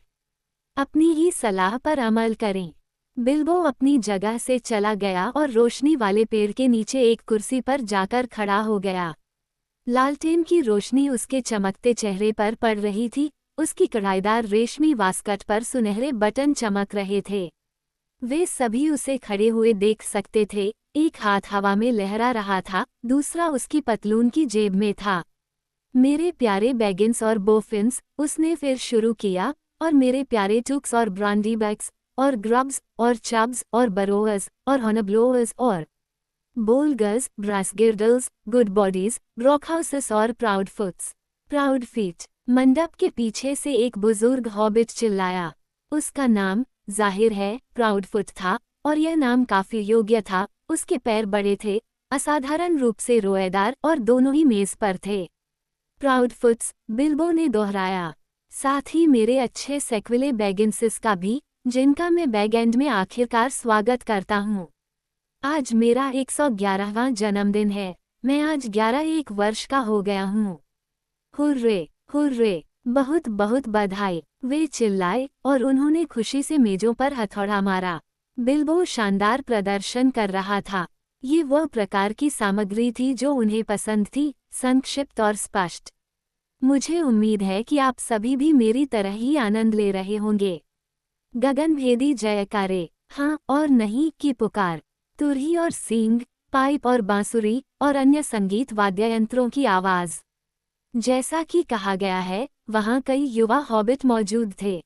अपनी ही सलाह पर अमल करें। बिल्बो अपनी जगह से चला गया और रोशनी वाले पेड़ के नीचे एक कुर्सी पर जाकर खड़ा हो गया। लालटेन की रोशनी उसके चमकते चेहरे पर पड़ रही थी, उसकी कढ़ाईदार रेशमी वास्कट पर सुनहरे बटन चमक रहे थे। वे सभी उसे खड़े हुए देख सकते थे, एक हाथ हवा में लहरा रहा था, दूसरा उसकी पतलून की जेब में था। मेरे प्यारे बैगिंस और बोफिन्स, उसने फिर शुरू किया, और मेरे प्यारे टुक्स और ब्रांडीबैक्स, और ग्रब्स, और चब्स, और बरोअर्स, और हॉनब्लोअर्स, और बोलगर्स, ब्रासगिर्डल्स, गुड बॉडीज, ब्रॉकहाउसेस और प्राउड फुट्स, प्राउड फीट। मंडप के पीछे से एक बुजुर्ग हॉबिट चिल्लाया। उसका नाम, जाहिर है, प्राउड फुट था, और यह नाम काफी योग्य था। उसके पैर बड़े थे, असाधारण रूप से रोएदार, और दोनों ही मेज पर थे। प्राउड फुट्स, बिल्बो ने दोहराया। साथ ही मेरे अच्छे सेक्विले बैगिंसेस का भी, जिनका मैं बैग एंड में आखिरकार स्वागत करता हूँ। आज मेरा 111वां जन्मदिन है। मैं आज 11 वर्ष का हो गया हूँ। हुर्रे, हुर्रे, बहुत बहुत बधाई, वे चिल्लाए, और उन्होंने खुशी से मेजों पर हथौड़ा मारा। बिल्बो शानदार प्रदर्शन कर रहा था। ये वह प्रकार की सामग्री थी जो उन्हें पसंद थी, संक्षिप्त और स्पष्ट। मुझे उम्मीद है कि आप सभी भी मेरी तरह ही आनंद ले रहे होंगे। गगनभेदी जयकारे, हाँ और नहीं की पुकार, तुरही और सींग, पाइप और बांसुरी और अन्य संगीत वाद्ययंत्रों की आवाज। जैसा कि कहा गया है, वहाँ कई युवा हॉबिट मौजूद थे।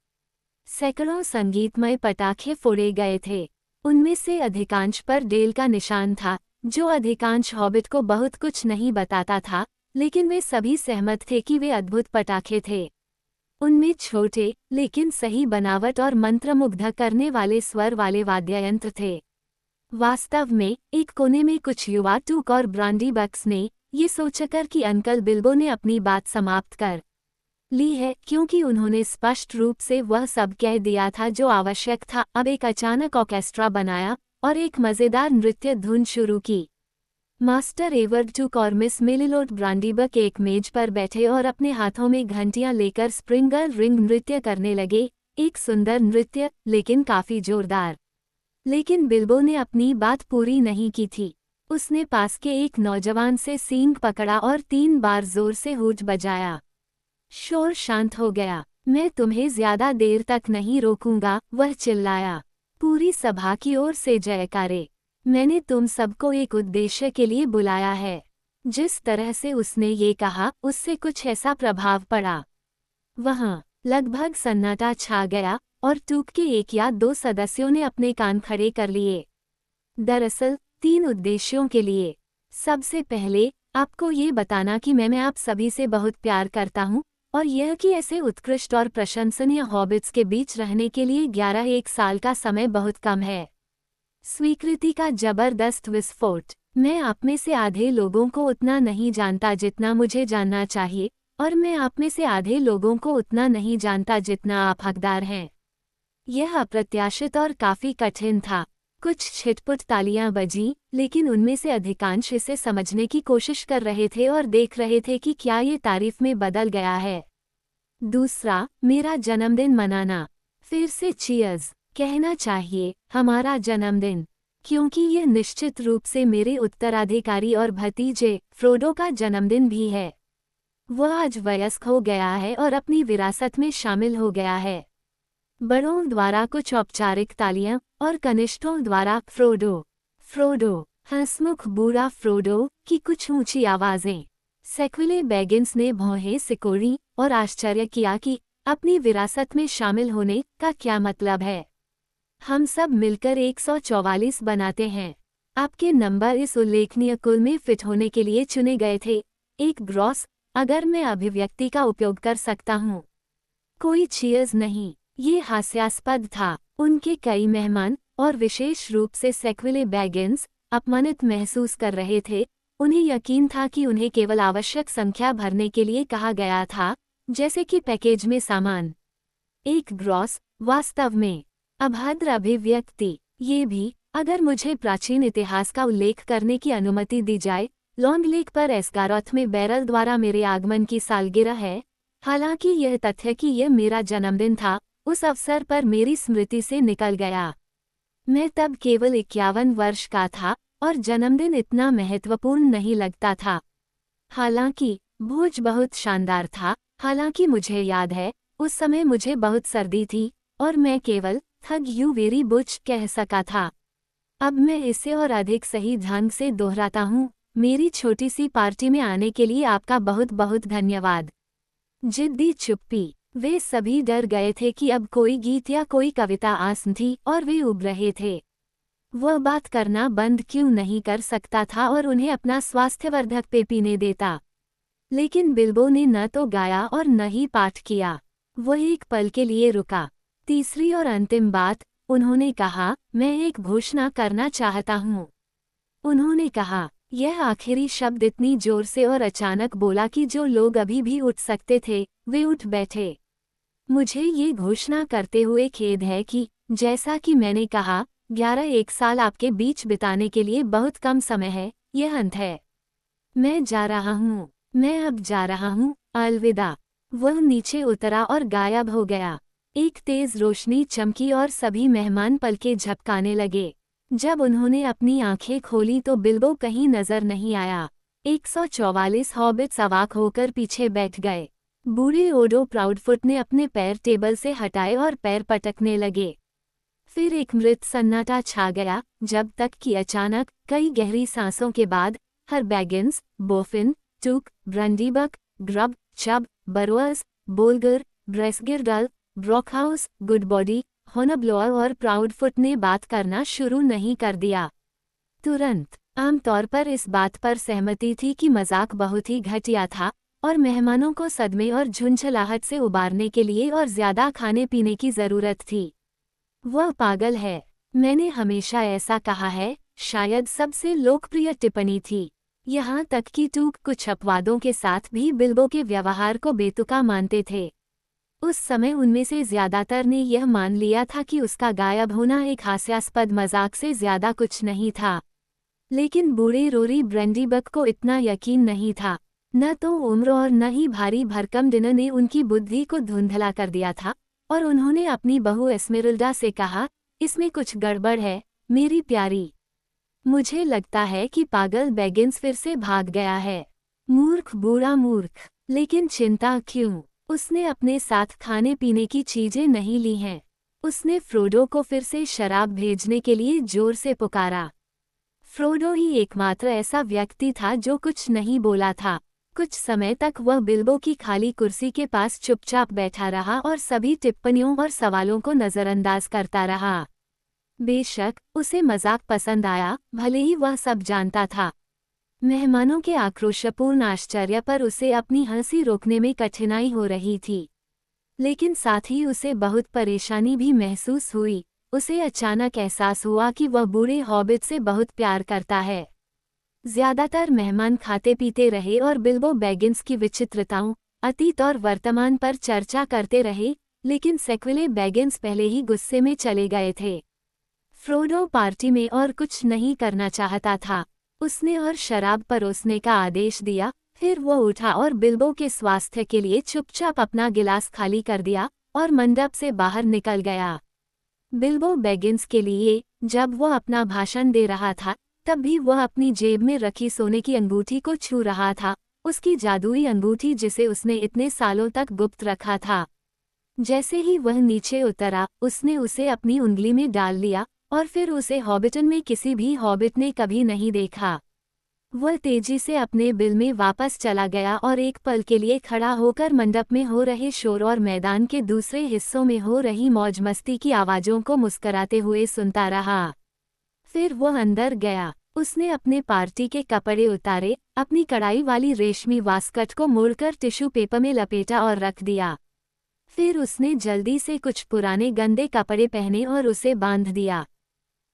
सैकड़ों संगीतमय पटाखे फोड़े गए थे। उनमें से अधिकांश पर डेल का निशान था, जो अधिकांश हॉबिट को बहुत कुछ नहीं बताता था, लेकिन वे सभी सहमत थे कि वे अद्भुत पटाखे थे। उनमें छोटे, लेकिन सही बनावट और मंत्रमुग्ध करने वाले स्वर वाले वाद्ययंत्र थे। वास्तव में, एक कोने में कुछ युवा टूक और ब्रांडीबक्स ने, ये सोचकर कि अंकल बिल्बो ने अपनी बात समाप्त कर ली है, क्योंकि उन्होंने स्पष्ट रूप से वह सब कह दिया था जो आवश्यक था, अब एक अचानक ऑर्केस्ट्रा बनाया और एक मज़ेदार नृत्य धुन शुरू की। मास्टर एवर्ड टूक और मिस मेलिलोड ब्रांडीबक एक मेज पर बैठे और अपने हाथों में घंटियां लेकर स्प्रिंगर रिंग नृत्य करने लगे, एक सुंदर नृत्य, लेकिन काफी जोरदार। लेकिन बिल्बो ने अपनी बात पूरी नहीं की थी। उसने पास के एक नौजवान से सींग पकड़ा और 3 बार जोर से हूट बजाया। शोर शांत हो गया। मैं तुम्हें ज्यादा देर तक नहीं रोकूंगा, वह चिल्लाया। पूरी सभा की ओर से जयकारे। मैंने तुम सबको एक उद्देश्य के लिए बुलाया है। जिस तरह से उसने ये कहा उससे कुछ ऐसा प्रभाव पड़ा। वहाँ लगभग सन्नाटा छा गया और टूक के एक या दो सदस्यों ने अपने कान खड़े कर लिए। दरअसल 3 उद्देश्यों के लिए। सबसे पहले आपको ये बताना कि मैं आप सभी से बहुत प्यार करता हूँ और यह कि ऐसे उत्कृष्ट और प्रशंसनीय हॉबिट्स के बीच रहने के लिए 11 साल का समय बहुत कम है। स्वीकृति का जबरदस्त विस्फोट। मैं आप में से आधे लोगों को उतना नहीं जानता जितना मुझे जानना चाहिए और मैं आप में से आधे लोगों को उतना नहीं जानता जितना आप हकदार हैं। यह अप्रत्याशित और काफी कठिन था। कुछ छिटपुट तालियां बजीं, लेकिन उनमें से अधिकांश इसे समझने की कोशिश कर रहे थे और देख रहे थे कि क्या ये तारीफ में बदल गया है। दूसरा, मेरा जन्मदिन मनाना। फिर से चीयर्स कहना चाहिए, हमारा जन्मदिन, क्योंकि यह निश्चित रूप से मेरे उत्तराधिकारी और भतीजे फ्रोडो का जन्मदिन भी है। वह आज वयस्क हो गया है और अपनी विरासत में शामिल हो गया है। बड़ों द्वारा कुछ औपचारिक तालियां और कनिष्ठों द्वारा फ्रोडो हंसमुख बूढ़ा फ्रोडो की कुछ ऊंची आवाजें। सेक्विले बैगिंस ने भौहें सिकोड़ी और आश्चर्य किया कि अपनी विरासत में शामिल होने का क्या मतलब है। हम सब मिलकर 144 बनाते हैं। आपके नंबर इस उल्लेखनीय कुल में फिट होने के लिए चुने गए थे। एक ग्रॉस, अगर मैं अभिव्यक्ति का उपयोग कर सकता हूँ। कोई चीयर्स नहीं। ये हास्यास्पद था। उनके कई मेहमान और विशेष रूप से सेक्विले बैगिंस अपमानित महसूस कर रहे थे। उन्हें यकीन था कि उन्हें केवल आवश्यक संख्या भरने के लिए कहा गया था, जैसे कि पैकेज में सामान। एक ग्रॉस, वास्तव में अभद्र अभिव्यक्ति। ये भी, अगर मुझे प्राचीन इतिहास का उल्लेख करने की अनुमति दी जाए, लॉन्ग लेक पर एस्गारोथ में बैरल द्वारा मेरे आगमन की सालगिरह है। हालांकि यह तथ्य कि यह मेरा जन्मदिन था उस अवसर पर मेरी स्मृति से निकल गया। मैं तब केवल 51 वर्ष का था और जन्मदिन इतना महत्वपूर्ण नहीं लगता था। हालांकि भोज बहुत शानदार था। हालांकि मुझे याद है, उस समय मुझे बहुत सर्दी थी और मैं केवल थग यू वेरी बुच कह सका था। अब मैं इसे और अधिक सही ढंग से दोहराता हूँ। मेरी छोटी सी पार्टी में आने के लिए आपका बहुत बहुत धन्यवाद। जिद्दी चुप्पी। वे सभी डर गए थे कि अब कोई गीत या कोई कविता आसन थी और वे उब रहे थे। वह बात करना बंद क्यों नहीं कर सकता था और उन्हें अपना स्वास्थ्यवर्धक पे पीने देता। लेकिन बिल्बो ने न तो गाया और न ही पाठ किया। वह एक पल के लिए रुका। तीसरी और अंतिम बात, उन्होंने कहा, मैं एक घोषणा करना चाहता हूँ। उन्होंने कहा। यह आखिरी शब्द इतनी जोर से और अचानक बोला कि जो लोग अभी भी उठ सकते थे वे उठ बैठे। मुझे ये घोषणा करते हुए खेद है कि, जैसा कि मैंने कहा, 11 साल आपके बीच बिताने के लिए बहुत कम समय है। यह अंत है। मैं जा रहा हूँ। मैं अब जा रहा हूँ। अलविदा। वह नीचे उतरा और गायब हो गया। एक तेज रोशनी चमकी और सभी मेहमान पलकें झपकाने लगे। जब उन्होंने अपनी आंखें खोली तो बिल्बो कहीं नजर नहीं आया। 144 हॉबिट्स अवाक होकर पीछे बैठ गए। बूढ़े ओडो प्राउडफुट ने अपने पैर टेबल से हटाए और पैर पटकने लगे। फिर एक मृत सन्नाटा छा गया, जब तक कि अचानक कई गहरी सांसों के बाद हर बैगिंस, बोफिन, टूक, ब्रंडीबक, ग्रब, चब, बरोअस, बोलगर, ब्रेसगिरडल, ब्रॉकहाउस, गुडबॉडी, होनब्लोअर और प्राउडफुट ने बात करना शुरू नहीं कर दिया। तुरंत। आमतौर पर इस बात पर सहमति थी कि मजाक बहुत ही घटिया था और मेहमानों को सदमे और झुंझलाहट से उबारने के लिए और ज्यादा खाने पीने की जरूरत थी। वह पागल है। मैंने हमेशा ऐसा कहा है, शायद सबसे लोकप्रिय टिप्पणी थी। यहाँ तक कि टूक कुछ अपवादों के साथ भी बिल्बो के व्यवहार को बेतुका मानते थे। उस समय उनमें से ज्यादातर ने यह मान लिया था कि उसका गायब होना एक हास्यास्पद मजाक से ज्यादा कुछ नहीं था। लेकिन बूढ़े रोरी ब्रेंडीबक को इतना यकीन नहीं था। न तो उम्र और न ही भारी भरकम डिनर ने उनकी बुद्धि को धुंधला कर दिया था और उन्होंने अपनी बहू एस्मेरिल्डा से कहा, इसमें कुछ गड़बड़ है, मेरी प्यारी। मुझे लगता है कि पागल बैगिंस फिर से भाग गया है। मूर्ख बूढ़ा मूर्ख। लेकिन चिंता क्यों? उसने अपने साथ खाने पीने की चीजें नहीं ली हैं। उसने फ्रोडो को फिर से शराब भेजने के लिए जोर से पुकारा। फ्रोडो ही एकमात्र ऐसा व्यक्ति था जो कुछ नहीं बोला था। कुछ समय तक वह बिल्बो की खाली कुर्सी के पास चुपचाप बैठा रहा और सभी टिप्पणियों और सवालों को नज़रअंदाज करता रहा। बेशक उसे मजाक पसंद आया, भले ही वह सब जानता था। मेहमानों के आक्रोशपूर्ण आश्चर्य पर उसे अपनी हंसी रोकने में कठिनाई हो रही थी, लेकिन साथ ही उसे बहुत परेशानी भी महसूस हुई। उसे अचानक एहसास हुआ कि वह बूढ़े हॉबिट से बहुत प्यार करता है। ज्यादातर मेहमान खाते पीते रहे और बिल्बो बैगिंस की विचित्रताओं, अतीत और वर्तमान पर चर्चा करते रहे, लेकिन सेक्विले बैगिंस पहले ही गुस्से में चले गए थे। फ्रोडो पार्टी में और कुछ नहीं करना चाहता था। उसने और शराब परोसने का आदेश दिया, फिर वो उठा और बिल्बो के स्वास्थ्य के लिए चुपचाप अपना गिलास खाली कर दिया और मंडप से बाहर निकल गया। बिल्बो बैगिंस के लिए जब वह अपना भाषण दे रहा था, तब भी वह अपनी जेब में रखी सोने की अंगूठी को छू रहा था, उसकी जादुई अंगूठी जिसे उसने इतने सालों तक गुप्त रखा था। जैसे ही वह नीचे उतरा, उसने उसे अपनी उंगली में डाल लिया और फिर उसे हॉबिटन में किसी भी हॉबिट ने कभी नहीं देखा। वह तेजी से अपने बिल में वापस चला गया और एक पल के लिए खड़ा होकर मंडप में हो रहे शोर और मैदान के दूसरे हिस्सों में हो रही मौज मस्ती की आवाज़ों को मुस्कराते हुए सुनता रहा। फिर वह अंदर गया। उसने अपने पार्टी के कपड़े उतारे, अपनी कढ़ाई वाली रेशमी वास्कट को मोड़कर टिश्यू पेपर में लपेटा और रख दिया। फिर उसने जल्दी से कुछ पुराने गंदे कपड़े पहने और उसे बांध दिया।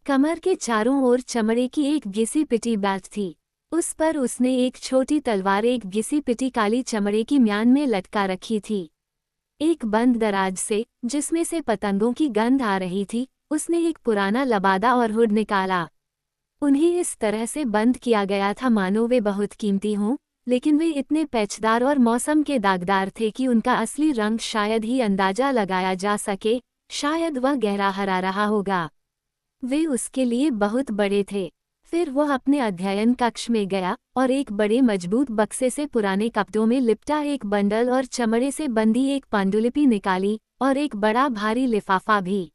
कमर के चारों ओर चमड़े की एक घिसी पिटी बेल्ट थी। उस पर उसने एक छोटी तलवार एक घिसी पिटी काली चमड़े की म्यान में लटका रखी थी। एक बंद दराज से, जिसमें से पतंगों की गंध आ रही थी, उसने एक पुराना लबादा और हुड निकाला। उन्हें इस तरह से बंद किया गया था मानो वे बहुत कीमती हों, लेकिन वे इतने पेचदार और मौसम के दागदार थे कि उनका असली रंग शायद ही अंदाजा लगाया जा सके, शायद वह गहरा हरा रहा होगा। वे उसके लिए बहुत बड़े थे। फिर वह अपने अध्ययन कक्ष में गया और एक बड़े मजबूत बक्से से पुराने कपड़ों में लिपटा एक बंडल और चमड़े से बंधी एक पांडुलिपि निकाली और एक बड़ा भारी लिफाफा भी।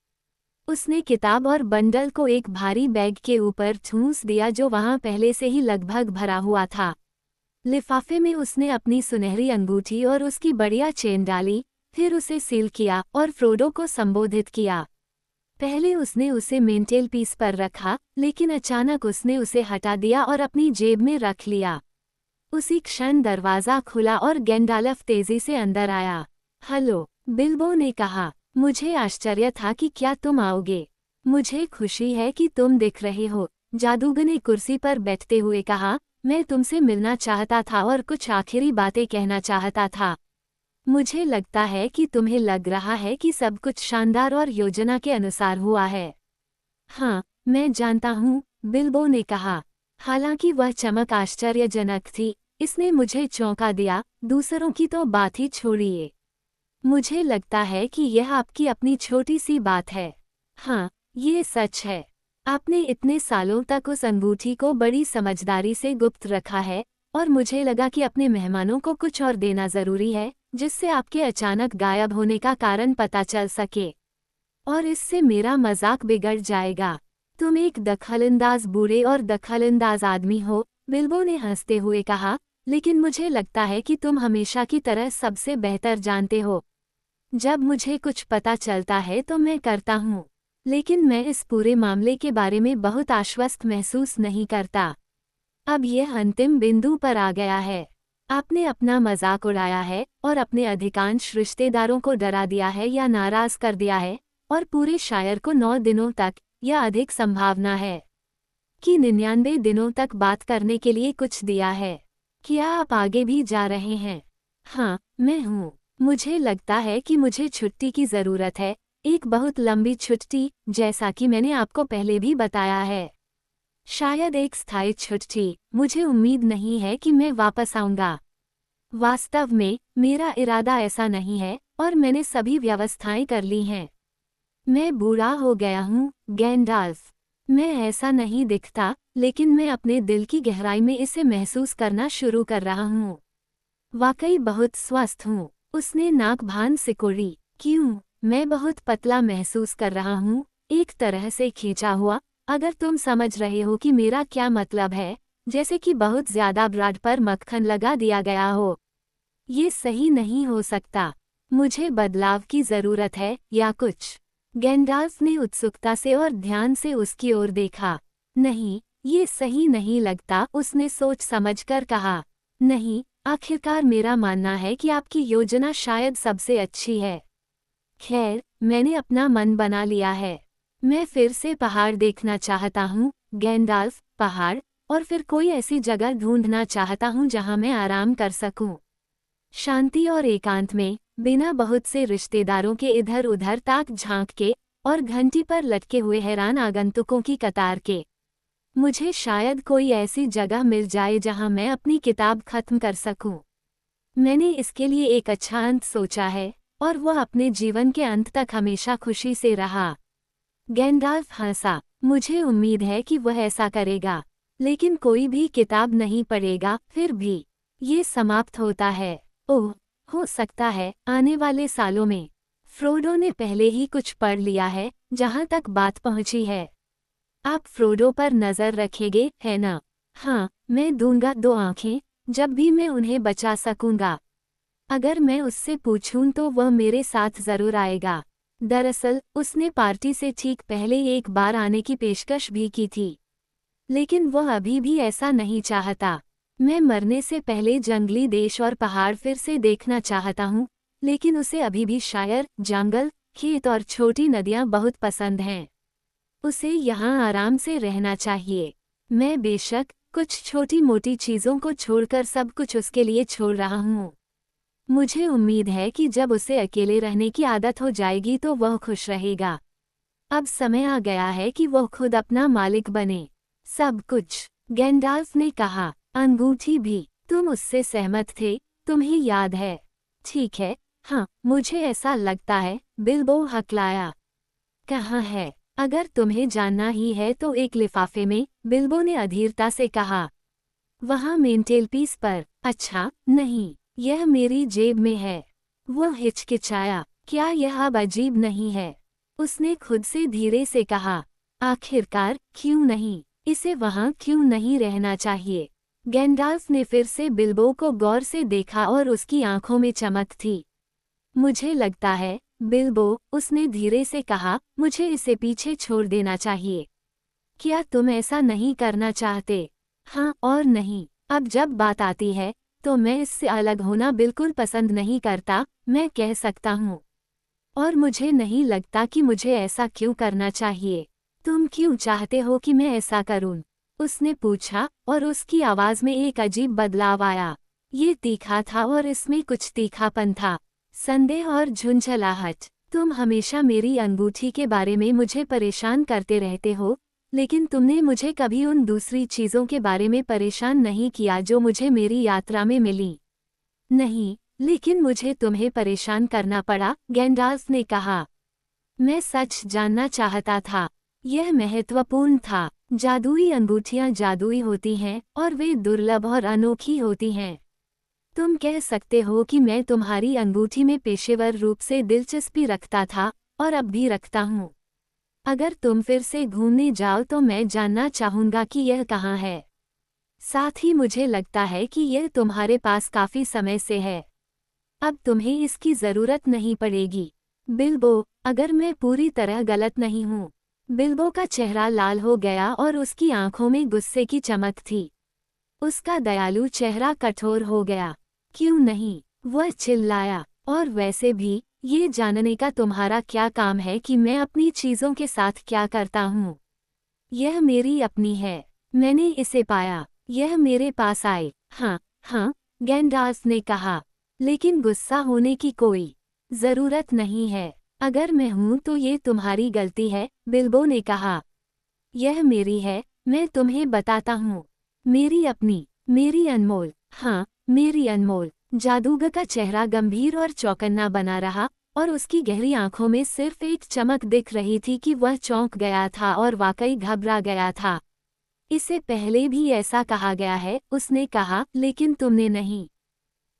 उसने किताब और बंडल को एक भारी बैग के ऊपर ठूंस दिया जो वहां पहले से ही लगभग भरा हुआ था। लिफाफे में उसने अपनी सुनहरी अंगूठी और उसकी बढ़िया चेन डाली, फिर उसे सील किया और फ्रोडो को संबोधित किया। पहले उसने उसे मेंटेल पीस पर रखा, लेकिन अचानक उसने उसे हटा दिया और अपनी जेब में रख लिया। उसी क्षण दरवाज़ा खुला और गैंडाल्फ तेजी से अंदर आया। हेलो, बिल्बो ने कहा। मुझे आश्चर्य था कि क्या तुम आओगे। मुझे खुशी है कि तुम दिख रहे हो, जादूगर ने कुर्सी पर बैठते हुए कहा। मैं तुमसे मिलना चाहता था और कुछ आखिरी बातें कहना चाहता था। मुझे लगता है कि तुम्हें लग रहा है कि सब कुछ शानदार और योजना के अनुसार हुआ है। हाँ, मैं जानता हूँ, बिल्बो ने कहा। हालांकि वह चमक आश्चर्यजनक थी, इसने मुझे चौंका दिया, दूसरों की तो बात ही छोड़िए। मुझे लगता है कि यह आपकी अपनी छोटी सी बात है। हाँ, ये सच है। आपने इतने सालों तक उस अंगूठी को बड़ी समझदारी से गुप्त रखा है, और मुझे लगा कि अपने मेहमानों को कुछ और देना जरूरी है, जिससे आपके अचानक गायब होने का कारण पता चल सके। और इससे मेरा मजाक बिगड़ जाएगा। तुम एक दखलंदाज बूढ़े और दखलंदाज आदमी हो, बिल्बो ने हंसते हुए कहा, लेकिन मुझे लगता है कि तुम हमेशा की तरह सबसे बेहतर जानते हो। जब मुझे कुछ पता चलता है तो मैं करता हूँ, लेकिन मैं इस पूरे मामले के बारे में बहुत आश्वस्त महसूस नहीं करता। अब यह अंतिम बिंदु पर आ गया है। आपने अपना मजाक उड़ाया है और अपने अधिकांश रिश्तेदारों को डरा दिया है या नाराज कर दिया है, और पूरे शायर को 9 दिनों तक, या अधिक संभावना है कि 99 दिनों तक बात करने के लिए कुछ दिया है। क्या आप आगे भी जा रहे हैं? हाँ, मैं हूँ। मुझे लगता है कि मुझे छुट्टी की ज़रूरत है, एक बहुत लंबी छुट्टी, जैसा कि मैंने आपको पहले भी बताया है। शायद एक स्थायी छुट्टी। मुझे उम्मीद नहीं है कि मैं वापस आऊँगा। वास्तव में, मेरा इरादा ऐसा नहीं है, और मैंने सभी व्यवस्थाएं कर ली हैं। मैं बूढ़ा हो गया हूँ, गैंडाल्फ। मैं ऐसा नहीं दिखता, लेकिन मैं अपने दिल की गहराई में इसे महसूस करना शुरू कर रहा हूँ। वाकई बहुत स्वस्थ हूँ। उसने नाक भान सिकोड़ी। क्यों? मैं बहुत पतला महसूस कर रहा हूँ, एक तरह से खींचा हुआ, अगर तुम समझ रहे हो कि मेरा क्या मतलब है, जैसे कि बहुत ज्यादा ब्रेड पर मक्खन लगा दिया गया हो। ये सही नहीं हो सकता। मुझे बदलाव की जरूरत है या कुछ। गैंडाल्फ ने उत्सुकता से और ध्यान से उसकी ओर देखा। नहीं, ये सही नहीं लगता, उसने सोच समझकर कहा। नहीं, आखिरकार मेरा मानना है कि आपकी योजना शायद सबसे अच्छी है। खैर, मैंने अपना मन बना लिया है। मैं फिर से पहाड़ देखना चाहता हूँ, गैंडाल्फ, पहाड़, और फिर कोई ऐसी जगह ढूंढना चाहता हूँ जहाँ मैं आराम कर सकूँ। शांति और एकांत में, बिना बहुत से रिश्तेदारों के इधर उधर ताक झांक के, और घंटी पर लटके हुए हैरान आगंतुकों की कतार के। मुझे शायद कोई ऐसी जगह मिल जाए जहां मैं अपनी किताब खत्म कर सकूं। मैंने इसके लिए एक अच्छा अंत सोचा है, और वह अपने जीवन के अंत तक हमेशा खुशी से रहा। गैंडाल्फ हंसा। मुझे उम्मीद है कि वह ऐसा करेगा, लेकिन कोई भी किताब नहीं पढ़ेगा। फिर भी ये समाप्त होता है। ओह, हो सकता है आने वाले सालों में। फ्रोडो ने पहले ही कुछ पढ़ लिया है, जहां तक बात पहुंची है। आप फ्रोडो पर नजर रखेंगे, है ना? हाँ, मैं दूंगा 2 आंखें, जब भी मैं उन्हें बचा सकूंगा। अगर मैं उससे पूछूं तो वह मेरे साथ जरूर आएगा। दरअसल, उसने पार्टी से ठीक पहले एक बार आने की पेशकश भी की थी, लेकिन वह अभी भी ऐसा नहीं चाहता। मैं मरने से पहले जंगली देश और पहाड़ फिर से देखना चाहता हूँ, लेकिन उसे अभी भी शायर, जंगल, खेत और छोटी नदियाँ बहुत पसंद हैं। उसे यहाँ आराम से रहना चाहिए। मैं बेशक कुछ छोटी मोटी चीज़ों को छोड़कर सब कुछ उसके लिए छोड़ रहा हूँ। मुझे उम्मीद है कि जब उसे अकेले रहने की आदत हो जाएगी तो वह खुश रहेगा। अब समय आ गया है कि वह खुद अपना मालिक बने। सब कुछ, गैंडाल्फ ने कहा, अंगूठी भी। तुम उससे सहमत थे, तुम्हें याद है? ठीक है, हाँ, मुझे ऐसा लगता है, बिल्बो हकलाया। कहाँ है? अगर तुम्हें जानना ही है तो एक लिफाफे में, बिल्बो ने अधीरता से कहा। वहाँ मेंटेलपीस पर। अच्छा, नहीं, यह मेरी जेब में है। वह हिचकिचाया। क्या यह अब अजीब नहीं है? उसने खुद से धीरे से कहा। आखिरकार, क्यों नहीं? इसे वहाँ क्यों नहीं रहना चाहिए? गैंडाल्फ ने फिर से बिल्बो को गौर से देखा और उसकी आंखों में चमक थी। मुझे लगता है, बिल्बो, उसने धीरे से कहा, मुझे इसे पीछे छोड़ देना चाहिए। क्या तुम ऐसा नहीं करना चाहते? हाँ और नहीं। अब जब बात आती है, तो मैं इससे अलग होना बिल्कुल पसंद नहीं करता, मैं कह सकता हूँ। और मुझे नहीं लगता कि मुझे ऐसा क्यों करना चाहिए। तुम क्यों चाहते हो कि मैं ऐसा करूं? उसने पूछा, और उसकी आवाज में एक अजीब बदलाव आया। ये तीखा था और इसमें कुछ तीखापन था, संदेह और झुंझलाहट। तुम हमेशा मेरी अंगूठी के बारे में मुझे परेशान करते रहते हो, लेकिन तुमने मुझे कभी उन दूसरी चीज़ों के बारे में परेशान नहीं किया जो मुझे मेरी यात्रा में मिली। नहीं, लेकिन मुझे तुम्हें परेशान करना पड़ा, गैंडाल्फ ने कहा। मैं सच जानना चाहता था। यह महत्वपूर्ण था। जादुई अंगूठियां जादुई होती हैं और वे दुर्लभ और अनोखी होती हैं। तुम कह सकते हो कि मैं तुम्हारी अंगूठी में पेशेवर रूप से दिलचस्पी रखता था, और अब भी रखता हूँ। अगर तुम फिर से घूमने जाओ तो मैं जानना चाहूँगा कि यह कहाँ है। साथ ही मुझे लगता है कि यह तुम्हारे पास काफ़ी समय से है। अब तुम्हें इसकी ज़रूरत नहीं पड़ेगी। बिल्बो, अगर मैं पूरी तरह गलत नहीं हूँ। बिल्बो का चेहरा लाल हो गया और उसकी आंखों में गुस्से की चमक थी। उसका दयालु चेहरा कठोर हो गया। क्यों नहीं? वह चिल्लाया। और वैसे भी, ये जानने का तुम्हारा क्या काम है कि मैं अपनी चीज़ों के साथ क्या करता हूँ? यह मेरी अपनी है। मैंने इसे पाया। यह मेरे पास आए। हाँ, हाँ, गैंडाल्फ ने कहा। लेकिन गुस्सा होने की कोई ज़रूरत नहीं है। अगर मैं हूँ तो ये तुम्हारी गलती है, बिल्बो ने कहा। यह मेरी है, मैं तुम्हें बताता हूँ। मेरी अपनी, मेरी अनमोल। हाँ, मेरी अनमोल। जादूगर का चेहरा गंभीर और चौकन्ना बना रहा, और उसकी गहरी आंखों में सिर्फ एक चमक दिख रही थी कि वह चौंक गया था और वाकई घबरा गया था। इसे पहले भी ऐसा कहा गया है, उसने कहा, लेकिन तुमने नहीं।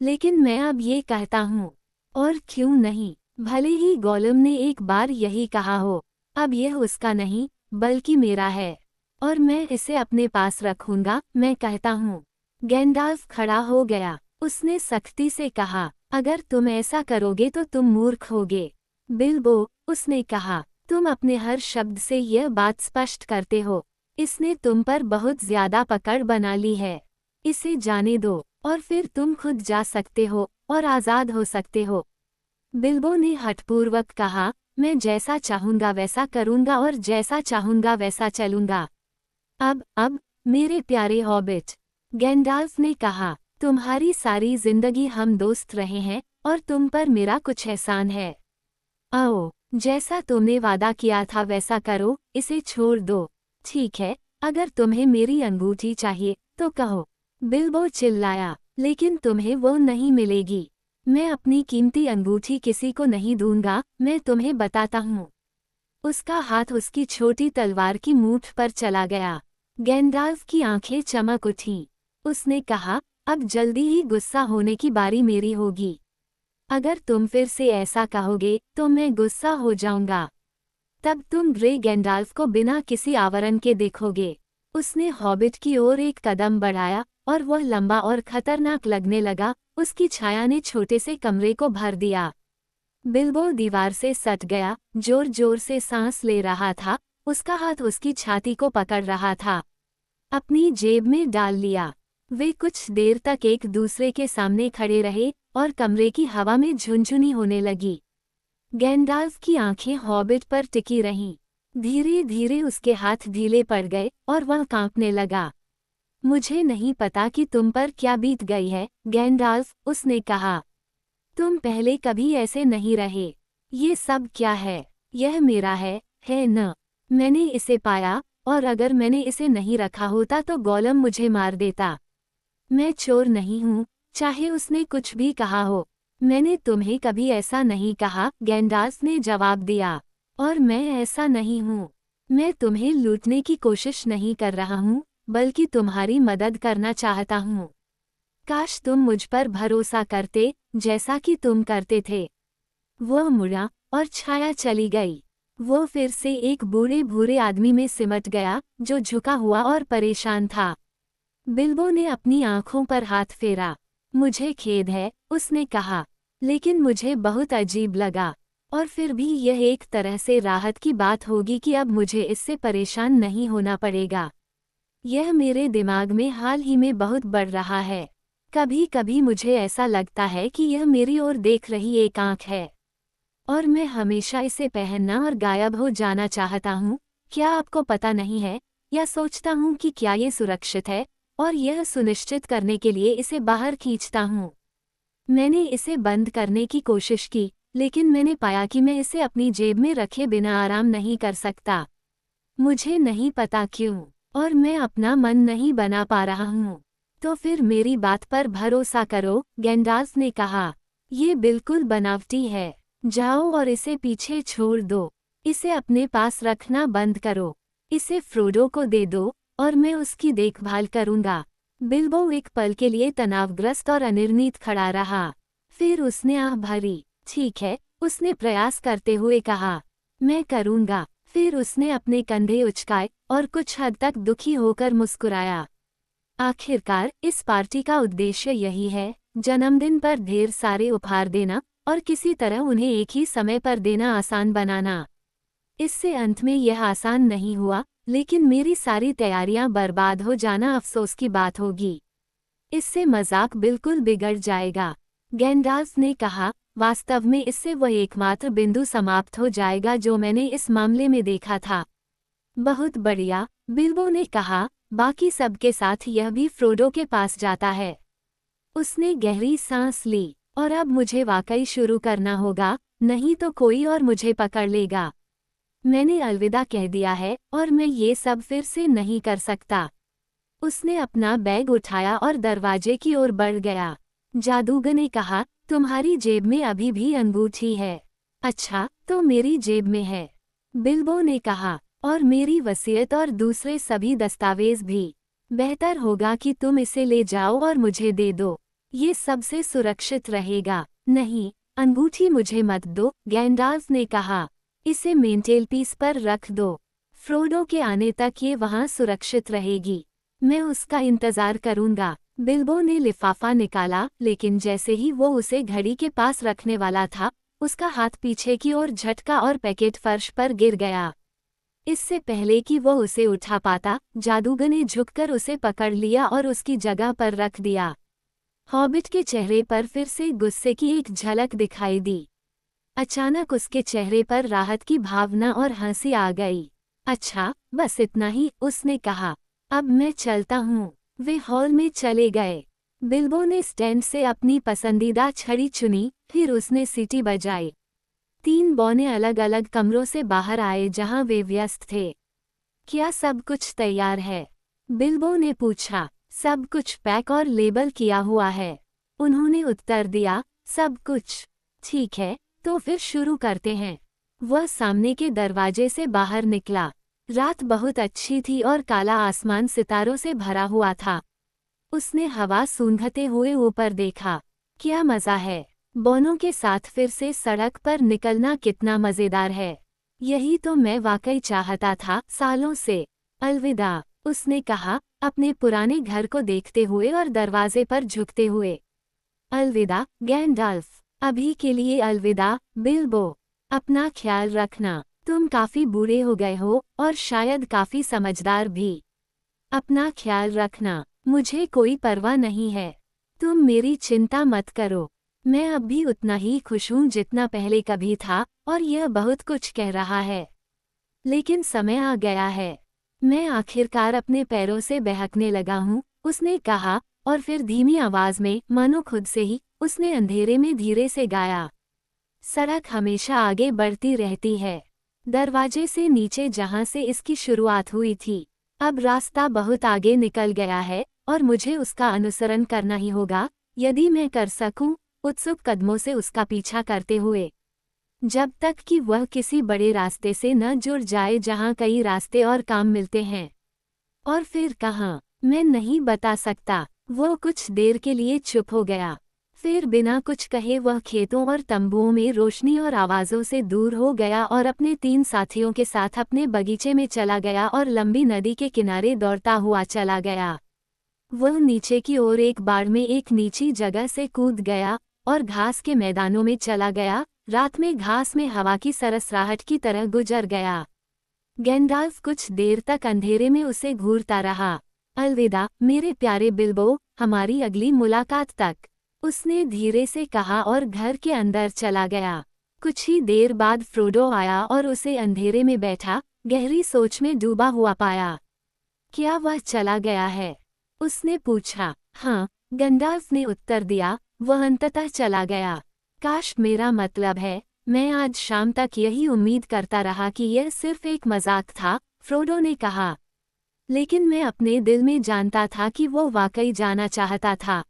लेकिन मैं अब ये कहता हूँ। और क्यों नहीं? भले ही गोलम ने एक बार यही कहा हो। अब यह उसका नहीं, बल्कि मेरा है, और मैं इसे अपने पास रखूंगा, मैं कहता हूँ। गैंडाल्फ खड़ा हो गया। उसने सख्ती से कहा, अगर तुम ऐसा करोगे तो तुम मूर्ख होगे। बिल्बो, उसने कहा, तुम अपने हर शब्द से यह बात स्पष्ट करते हो। इसने तुम पर बहुत ज्यादा पकड़ बना ली है। इसे जाने दो, और फिर तुम खुद जा सकते हो और आज़ाद हो सकते हो। बिल्बो ने हठपूर्वक कहा, मैं जैसा चाहूंगा वैसा करूंगा और जैसा चाहूंगा वैसा चलूंगा। अब मेरे प्यारे हॉबिट, गैंडाल्फ ने कहा, तुम्हारी सारी जिंदगी हम दोस्त रहे हैं और तुम पर मेरा कुछ एहसान है। आओ, जैसा तुमने वादा किया था वैसा करो, इसे छोड़ दो। ठीक है, अगर तुम्हें मेरी अंगूठी चाहिए तो कहो। बिल्बो चिल्लाया, लेकिन तुम्हें वो नहीं मिलेगी। मैं अपनी कीमती अंगूठी किसी को नहीं दूंगा, मैं तुम्हें बताता हूँ। उसका हाथ उसकी छोटी तलवार की मूठ पर चला गया। गैंडाल्फ की आंखें चमक उठीं। उसने कहा, अब जल्दी ही गुस्सा होने की बारी मेरी होगी। अगर तुम फिर से ऐसा कहोगे तो मैं गुस्सा हो जाऊंगा। तब तुम ग्रे गैंडाल्फ को बिना किसी आवरण के देखोगे। उसने हॉबिट की ओर एक कदम बढ़ाया और वह लंबा और खतरनाक लगने लगा। उसकी छाया ने छोटे से कमरे को भर दिया। बिल्बो दीवार से सट गया, जोर जोर से सांस ले रहा था। उसका हाथ उसकी छाती को पकड़ रहा था। अपनी जेब में डाल लिया। वे कुछ देर तक एक दूसरे के सामने खड़े रहे और कमरे की हवा में झुनझुनी होने लगी। गैंडाल्फ की आंखें हॉबिट पर टिकी रहीं। धीरे धीरे उसके हाथ ढीले पड़ गए और वह कांपने लगा। मुझे नहीं पता कि तुम पर क्या बीत गई है, गैंडाल्फ, उसने कहा। तुम पहले कभी ऐसे नहीं रहे। ये सब क्या है? यह मेरा है न? मैंने इसे पाया, और अगर मैंने इसे नहीं रखा होता तो गोलम मुझे मार देता। मैं चोर नहीं हूँ, चाहे उसने कुछ भी कहा हो। मैंने तुम्हें कभी ऐसा नहीं कहा, गैंडाल्फ ने जवाब दिया। और मैं ऐसा नहीं हूँ। मैं तुम्हें लूटने की कोशिश नहीं कर रहा हूँ, बल्कि तुम्हारी मदद करना चाहता हूँ। काश तुम मुझ पर भरोसा करते, जैसा कि तुम करते थे। वह मुड़ा और छाया चली गई। वो फिर से एक बूढ़े भूरे आदमी में सिमट गया, जो झुका हुआ और परेशान था। बिल्बो ने अपनी आंखों पर हाथ फेरा। मुझे खेद है, उसने कहा, लेकिन मुझे बहुत अजीब लगा। और फिर भी यह एक तरह से राहत की बात होगी कि अब मुझे इससे परेशान नहीं होना पड़ेगा। यह मेरे दिमाग में हाल ही में बहुत बढ़ रहा है। कभी कभी मुझे ऐसा लगता है कि यह मेरी ओर देख रही एक आंख है, और मैं हमेशा इसे पहनना और गायब हो जाना चाहता हूँ। क्या आपको पता नहीं है, या सोचता हूँ कि क्या ये सुरक्षित है, और यह सुनिश्चित करने के लिए इसे बाहर खींचता हूँ। मैंने इसे बंद करने की कोशिश की, लेकिन मैंने पाया कि मैं इसे अपनी जेब में रखे बिना आराम नहीं कर सकता। मुझे नहीं पता क्यों, और मैं अपना मन नहीं बना पा रहा हूँ। तो फिर मेरी बात पर भरोसा करो, गैंडाल्फ ने कहा। ये बिल्कुल बनावटी है। जाओ और इसे पीछे छोड़ दो। इसे अपने पास रखना बंद करो। इसे फ्रोडो को दे दो, और मैं उसकी देखभाल करूंगा। बिल्बो एक पल के लिए तनावग्रस्त और अनिर्णित खड़ा रहा। फिर उसने आह भरी। ठीक है, उसने प्रयास करते हुए कहा, मैं करूंगा। फिर उसने अपने कंधे उचकाए और कुछ हद तक दुखी होकर मुस्कुराया। आखिरकार इस पार्टी का उद्देश्य यही है, जन्मदिन पर ढेर सारे उपहार देना और किसी तरह उन्हें एक ही समय पर देना आसान बनाना। इससे अंत में यह आसान नहीं हुआ, लेकिन मेरी सारी तैयारियां बर्बाद हो जाना अफसोस की बात होगी। इससे मजाक बिल्कुल बिगड़ जाएगा, गैंडाल्फ ने कहा। वास्तव में इससे वह एकमात्र बिंदु समाप्त हो जाएगा जो मैंने इस मामले में देखा था। बहुत बढ़िया, बिल्बो ने कहा। बाकी सबके साथ यह भी फ्रोडो के पास जाता है। उसने गहरी सांस ली। और अब मुझे वाकई शुरू करना होगा, नहीं तो कोई और मुझे पकड़ लेगा। मैंने अलविदा कह दिया है, और मैं ये सब फिर से नहीं कर सकता। उसने अपना बैग उठाया और दरवाजे की ओर बढ़ गया। जादूगर ने कहा, तुम्हारी जेब में अभी भी अंगूठी है। अच्छा, तो मेरी जेब में है, बिल्बो ने कहा, और मेरी वसीयत और दूसरे सभी दस्तावेज भी। बेहतर होगा कि तुम इसे ले जाओ और मुझे दे दो। ये सबसे सुरक्षित रहेगा। नहीं, अंगूठी मुझे मत दो, गैंडाल्फ ने कहा। इसे मेंटेलपीस पर रख दो। फ्रोडो के आने तक ये वहाँ सुरक्षित रहेगी। मैं उसका इंतजार करूंगा। बिल्बो ने लिफाफा निकाला, लेकिन जैसे ही वो उसे घड़ी के पास रखने वाला था, उसका हाथ पीछे की ओर झटका और पैकेट फर्श पर गिर गया। इससे पहले कि वो उसे उठा पाता, जादूगर ने झुककर उसे पकड़ लिया और उसकी जगह पर रख दिया। हॉबिट के चेहरे पर फिर से गुस्से की एक झलक दिखाई दी। अचानक उसके चेहरे पर राहत की भावना और हंसी आ गई। अच्छा, बस इतना ही, उसने कहा। अब मैं चलता हूँ। वे हॉल में चले गए। बिल्बो ने स्टैंड से अपनी पसंदीदा छड़ी चुनी, फिर उसने सीटी बजाई। 3 बौने अलग अलग कमरों से बाहर आए जहां वे व्यस्त थे। क्या सब कुछ तैयार है? बिल्बो ने पूछा। सब कुछ पैक और लेबल किया हुआ है, उन्होंने उत्तर दिया। सब कुछ ठीक है, तो फिर शुरू करते हैं। वह सामने के दरवाजे से बाहर निकला। रात बहुत अच्छी थी और काला आसमान सितारों से भरा हुआ था। उसने हवा सूंघते हुए ऊपर देखा। क्या मज़ा है! बौनों के साथ फिर से सड़क पर निकलना कितना मज़ेदार है। यही तो मैं वाकई चाहता था, सालों से। अलविदा, उसने कहा, अपने पुराने घर को देखते हुए और दरवाजे पर झुकते हुए। अलविदा, गैंडल्फ। अभी के लिए अलविदा, बिल्बो। अपना ख्याल रखना। तुम काफ़ी बूढ़े हो गए हो और शायद काफ़ी समझदार भी। अपना ख्याल रखना। मुझे कोई परवाह नहीं है। तुम मेरी चिंता मत करो। मैं अब भी उतना ही खुश हूँ जितना पहले कभी था, और यह बहुत कुछ कह रहा है। लेकिन समय आ गया है। मैं आखिरकार अपने पैरों से बहकने लगा हूँ, उसने कहा, और फिर धीमी आवाज में, मानो खुद से ही, उसने अंधेरे में धीरे से गाया। सड़क हमेशा आगे बढ़ती रहती है। दरवाजे से नीचे जहाँ से इसकी शुरुआत हुई थी। अब रास्ता बहुत आगे निकल गया है, और मुझे उसका अनुसरण करना ही होगा, यदि मैं कर सकूं, उत्सुक कदमों से उसका पीछा करते हुए। जब तक कि वह किसी बड़े रास्ते से न जुड़ जाए जहां कई रास्ते और काम मिलते हैं। और फिर कहाँ, मैं नहीं बता सकता। वो कुछ देर के लिए चुप हो गया। फिर बिना कुछ कहे वह खेतों और तंबुओं में रोशनी और आवाज़ों से दूर हो गया और अपने 3 साथियों के साथ अपने बगीचे में चला गया और लंबी नदी के किनारे दौड़ता हुआ चला गया। वह नीचे की ओर एक बाड़ में एक नीची जगह से कूद गया और घास के मैदानों में चला गया। रात में घास में हवा की सरसराहट की तरह गुजर गया। गैंडाल्फ कुछ देर तक अंधेरे में उसे घूरता रहा। अलविदा, मेरे प्यारे बिल्बो, हमारी अगली मुलाकात तक, उसने धीरे से कहा और घर के अंदर चला गया। कुछ ही देर बाद फ्रोडो आया और उसे अंधेरे में बैठा, गहरी सोच में डूबा हुआ पाया। क्या वह चला गया है? उसने पूछा। हाँ, गैंडाल्फ ने उत्तर दिया, वह अंततः चला गया। काश, मेरा मतलब है, मैं आज शाम तक यही उम्मीद करता रहा कि यह सिर्फ एक मजाक था, फ्रोडो ने कहा। लेकिन मैं अपने दिल में जानता था कि वो वाकई जाना चाहता था।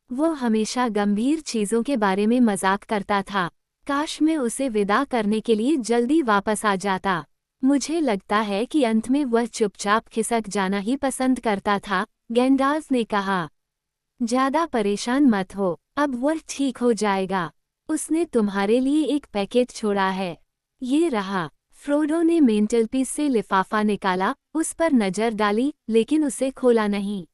वो हमेशा गंभीर चीज़ों के बारे में मजाक करता था। काश मैं उसे विदा करने के लिए जल्दी वापस आ जाता। मुझे लगता है कि अंत में वह चुपचाप खिसक जाना ही पसंद करता था, गैंडाल्फ ने कहा। ज्यादा परेशान मत हो, अब वह ठीक हो जाएगा। उसने तुम्हारे लिए एक पैकेट छोड़ा है। ये रहा। फ्रोडो ने मेंटलपीस से लिफाफा निकाला, उस पर नजर डाली, लेकिन उसे खोला नहीं।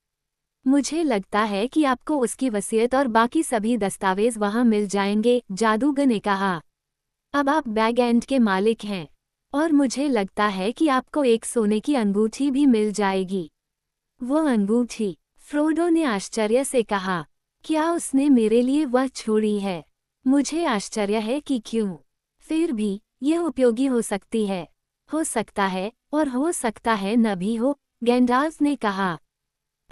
मुझे लगता है कि आपको उसकी वसीयत और बाकी सभी दस्तावेज वहां मिल जाएंगे, जादूगर ने कहा। अब आप बैग एंड के मालिक हैं, और मुझे लगता है कि आपको एक सोने की अंगूठी भी मिल जाएगी। वो अंगूठी? फ्रोडो ने आश्चर्य से कहा। क्या उसने मेरे लिए वह छोड़ी है? मुझे आश्चर्य है कि क्यों। फिर भी, यह उपयोगी हो सकती है। हो सकता है, और हो सकता है न भी हो, गैंडाल्फ ने कहा।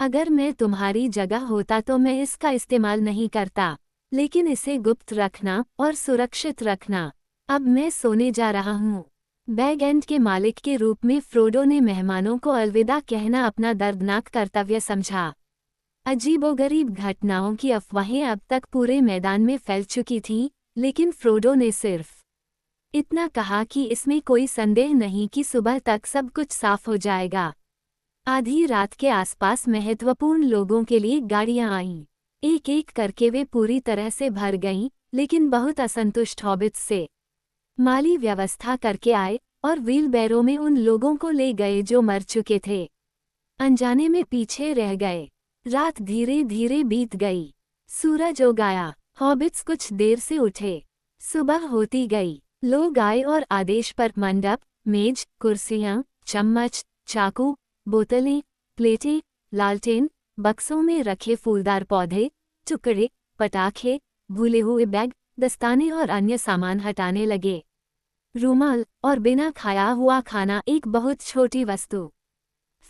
अगर मैं तुम्हारी जगह होता तो मैं इसका इस्तेमाल नहीं करता, लेकिन इसे गुप्त रखना और सुरक्षित रखना। अब मैं सोने जा रहा हूँ। बैग एंड के मालिक के रूप में फ्रोडो ने मेहमानों को अलविदा कहना अपना दर्दनाक कर्तव्य समझा। अजीबोगरीब घटनाओं की अफवाहें अब तक पूरे मैदान में फैल चुकी थीं, लेकिन फ्रोडो ने सिर्फ इतना कहा कि इसमें कोई संदेह नहीं कि सुबह तक सब कुछ साफ हो जाएगा। आधी रात के आसपास महत्वपूर्ण लोगों के लिए गाड़ियां आईं। एक एक करके वे पूरी तरह से भर गईं, लेकिन बहुत असंतुष्ट हॉबिट्स से। माली व्यवस्था करके आए, और व्हीलबैरो में उन लोगों को ले गए जो मर चुके थे, अनजाने में पीछे रह गए। रात धीरे धीरे बीत गई, सूरज उगाया, हॉबिट्स कुछ देर से उठे। सुबह होती गई, लोग आए और आदेश पर मंडप, मेज, कुर्सियां, चम्मच, चाकू, बोतलें, प्लेटें, लालटेन, बक्सों में रखे फूलदार पौधे, टुकड़े, पटाखे, भूले हुए बैग, दस्ताने और अन्य सामान हटाने लगे। रूमाल और बिना खाया हुआ खाना एक बहुत छोटी वस्तु।